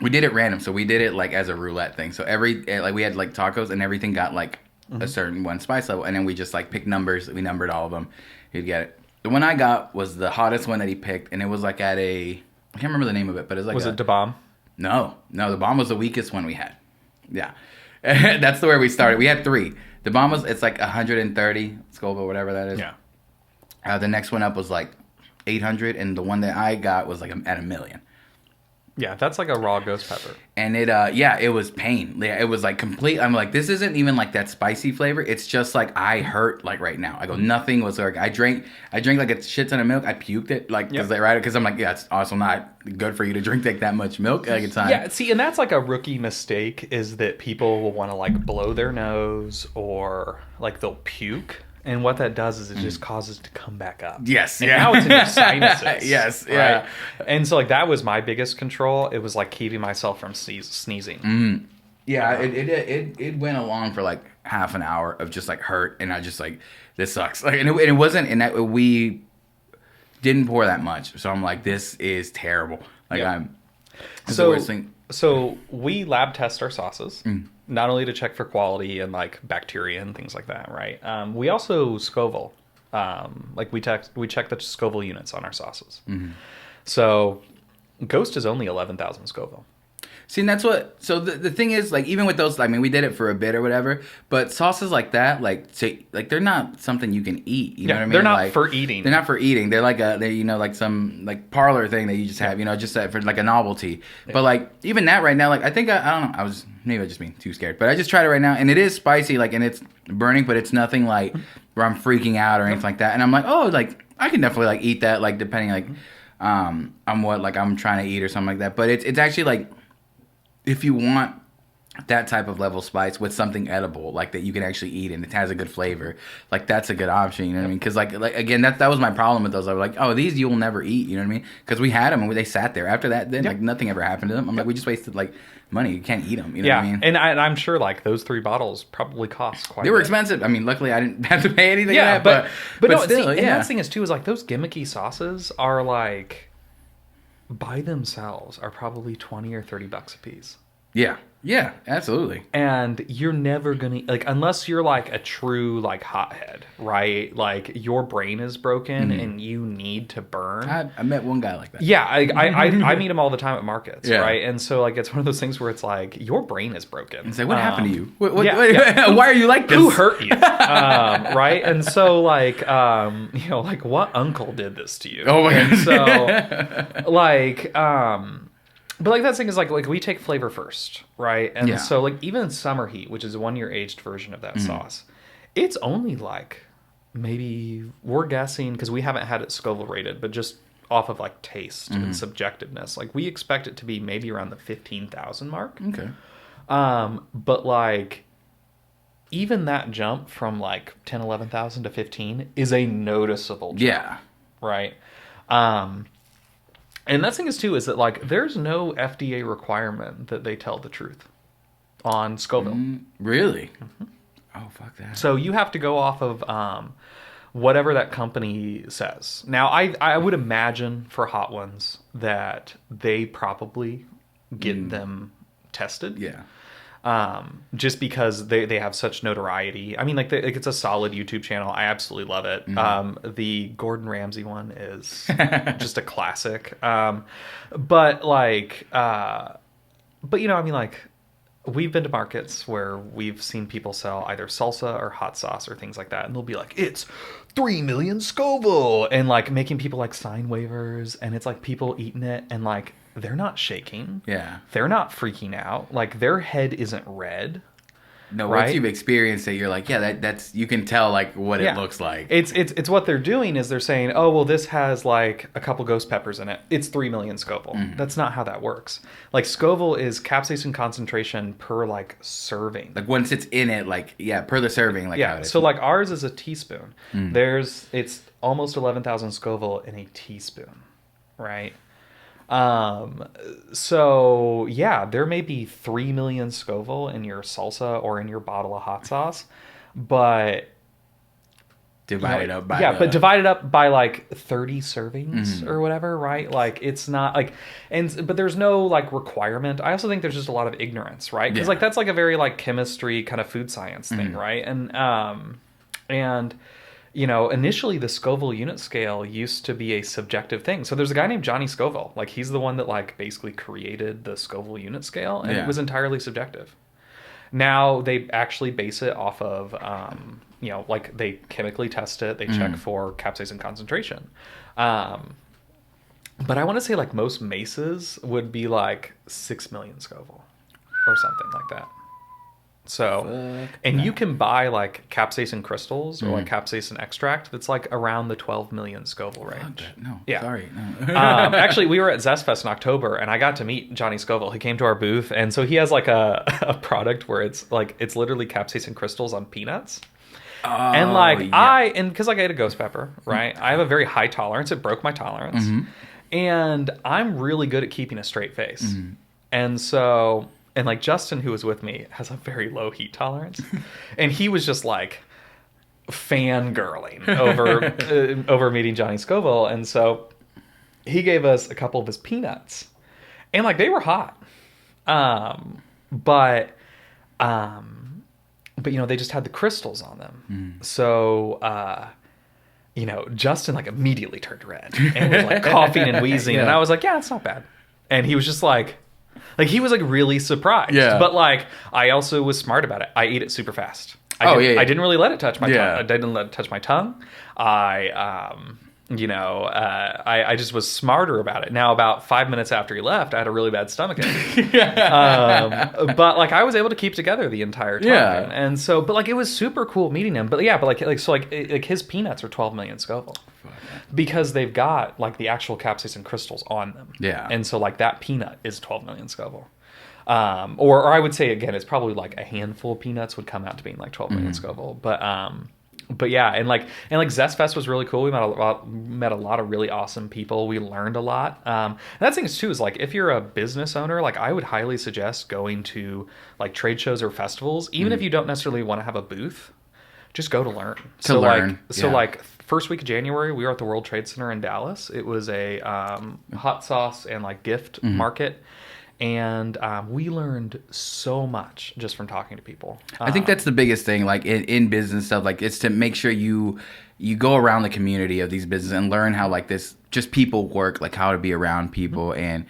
we did it random. So we did it like as a roulette thing. So like we had like tacos and everything got like a certain one spice level, and then we just like picked numbers. We numbered all of them. He'd get it. The one I got was the hottest one that he picked, and it was like at I can't remember the name of it, but it was like it Da Bomb? No, the bomb was the weakest one we had. Yeah. That's the way we started. We had 3. The bomb it's like 130 Scoville, whatever that is. Yeah. The next one up was like 800, and the one that I got was like at 1,000,000. Yeah, that's like a raw ghost pepper. And it was pain. Yeah, it was like complete. I'm like, this isn't even like that spicy flavor. It's just like I hurt like right now. I go, nothing was like I drank like a shit ton of milk. I puked it like because I'm like, yeah, it's also not good for you to drink like that much milk at a time. Yeah, see, and that's like a rookie mistake is that people will want to like blow their nose or like they'll puke. And what that does is it just causes it to come back up. Yes. And now it's in your sinuses. Yes. Right? Yeah. And so like that was my biggest control. It was like keeping myself from sneezing. Yeah. It went along for like half an hour of just like hurt, and I just like, this sucks. Like, and it wasn't, and that we didn't pour that much, so I'm like, this is terrible. Like it's the worst thing. So we lab test our sauces, not only to check for quality and like bacteria and things like that, right? We also Scoville, like we check the Scoville units on our sauces. So Ghost is only 11,000 Scoville. See, and that's what. So the thing is, like, even with those, I mean, we did it for a bit or whatever. But sauces like that, like they're not something you can eat. You know what I mean? They're not like, for eating. They're not for eating. They're like like some like parlor thing that you just have, just for like a novelty. Yeah. But like even that right now, like I think I don't know. Maybe I was just being too scared. But I just tried it right now, and it is spicy, like, and it's burning, but it's nothing like where I'm freaking out or anything like that. And I'm like, oh, like I can definitely like eat that, like depending like on what like I'm trying to eat or something like that. But it's actually like, if you want that type of level spice with something edible, like that you can actually eat and it has a good flavor, like that's a good option. You know what I mean? Because like again, that was my problem with those. I was like, oh, these you will never eat. You know what I mean? Because we had them and they sat there. After that, then like nothing ever happened to them. I'm like, we just wasted like money. You can't eat them. You know what I mean? And I'm sure like those 3 bottles probably cost quite. They were expensive. I mean, luckily I didn't have to pay anything. Yeah, for that, but no, still, see, and that's the thing is too is like those gimmicky sauces are like by themselves are probably $20 or $30 a piece. Yeah, absolutely. And you're never gonna like unless you're like a true like hothead, right? Like your brain is broken and you need to burn. I met one guy like that. Yeah, I meet him all the time at markets, right? And so like it's one of those things where it's like your brain is broken. It's like, what happened to you? Why are you like this? Who hurt you? Right? And so like like what uncle did this to you? Oh my god. And so like but like that thing is like we take flavor first, right? And so like even Summer Heat, which is a 1-year aged version of that sauce, it's only like maybe we're guessing because we haven't had it Scoville rated, but just off of like taste and subjectiveness, like we expect it to be maybe around the 15,000 mark. Okay. But like even that jump from like 10, 11,000 to 15 is a noticeable jump. Yeah. Right. And that thing is too is that like there's no FDA requirement that they tell the truth on Scoville. Really? Oh fuck that. So you have to go off of whatever that company says. Now I would imagine for Hot Ones that they probably get them tested. Yeah. Just because they have such notoriety. I mean, like it's a solid YouTube channel. I absolutely love it. The Gordon Ramsay one is just a classic. But like, I mean, like we've been to markets where we've seen people sell either salsa or hot sauce or things like that. And they'll be like, it's 3 million Scoville and like making people like sign waivers. And it's like people eating it and like, they're not shaking. Yeah. They're not freaking out. Like, their head isn't red. No, right? Once you've experienced it, you're like, yeah, that's you can tell like what it looks like. It's what they're doing is they're saying, oh, well, this has like a couple ghost peppers in it. It's 3 million Scoville. That's not how that works. Like, Scoville is capsaicin concentration per like serving. Like once it's in it, like per the serving, like how it is. So like ours is a teaspoon. It's almost 11,000 Scoville in a teaspoon, right? So yeah, there may be 3 million Scoville in your salsa or in your bottle of hot sauce, but divided up by but divided up by like 30 servings or whatever, right? Like, it's not like, but there's no like requirement. I also think there's just a lot of ignorance, right? Because like that's like a very like chemistry kind of food science thing, right? And you know, initially the Scoville unit scale used to be a subjective thing. So there's a guy named Johnny Scoville. Like, he's the one that like basically created the Scoville unit scale, and it was entirely subjective. Now they actually base it off of, you know, like they chemically test it. They check for capsaicin concentration. But I want to say like most maces would be like 6 million Scoville or something like that. So, and you can buy like capsaicin crystals or like capsaicin extract that's like around the 12 million Scoville range. No, yeah. Sorry. No. Actually, we were at Zest Fest in October, and I got to meet Johnny Scoville. He came to our booth, and so he has like a product where it's literally capsaicin crystals on peanuts. And like because like I ate a ghost pepper, right? I have a very high tolerance. It broke my tolerance, and I'm really good at keeping a straight face, and so. And like Justin, who was with me, has a very low heat tolerance, and he was just like fangirling over meeting Johnny Scoville, and so he gave us a couple of his peanuts, and like they were hot, but you know, they just had the crystals on them, so you know, Justin like immediately turned red and was like coughing and wheezing, and I was like, yeah, it's not bad, and he was just like he was like really surprised. Yeah. But like I also was smart about it. I ate it super fast. I didn't really let it touch my tongue. I didn't let it touch my tongue. I just was smarter about it. Now, about 5 minutes after he left, I had a really bad stomachache. But like I was able to keep together the entire time. Yeah. And so, but like it was super cool meeting him. But his peanuts are 12 million Scoville. Because they've got like the actual capsaicin crystals on them. Yeah. And so like that peanut is 12 million Scoville. Or I would say again, it's probably like a handful of peanuts would come out to being like 12 million Scoville. But yeah, and Zest Fest was really cool. We met a lot of really awesome people. We learned a lot. And that's thing too is like if you're a business owner, like I would highly suggest going to like trade shows or festivals, even if you don't necessarily want to have a booth. Just go to learn. Like first week of January, we were at the World Trade Center in Dallas. It was a hot sauce and like gift market. And we learned so much just from talking to people. I think that's the biggest thing, like in business stuff, like it's to make sure you go around the community of these businesses and learn how like this, just people work, like how to be around people and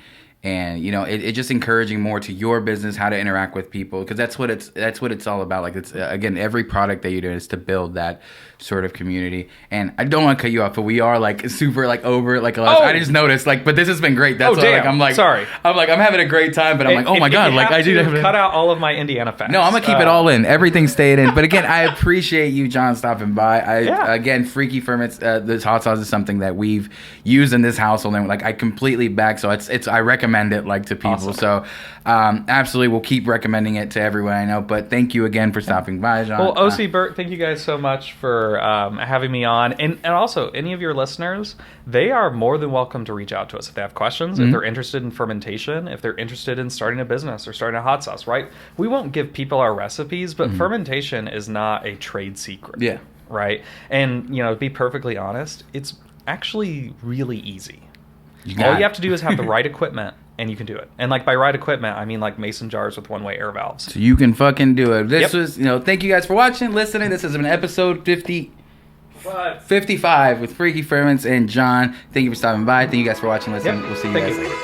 you know it just encouraging more to your business how to interact with people, because that's what it's all about. Like it's again, every product that you're doing is to build that sort of community. And I don't want to cut you off, but we are like super like over like a lot. I just noticed like, but this has been great. That's why, like I'm like sorry. I'm having a great time, but I'm like, oh my god, like I do have cut out all of my Indiana facts. No, I'm gonna keep it all in. Everything stayed in. But again, I appreciate you, John, stopping by. Again, Freaky Ferments, this hot sauce is something that we've used in this household, and like I completely back. So it's I recommend it like to people. Awesome. So absolutely, we'll keep recommending it to everyone I know. But thank you again for stopping by, John. Well, OC Burt, thank you guys so much for having me on, and also any of your listeners, they are more than welcome to reach out to us if they have questions, if they're interested in fermentation, if they're interested in starting a business or starting a hot sauce. Right? We won't give people our recipes, but fermentation is not a trade secret. Yeah. Right. And you know, to be perfectly honest, it's actually really easy. All you have to do is have the right equipment, and you can do it. And like by right equipment, I mean like mason jars with one-way air valves. So you can fucking do it. This was, thank you guys for watching, listening. This has been episode 55 with Freaky Ferments and John. Thank you for stopping by. Thank you guys for watching, listening. We'll see you guys later.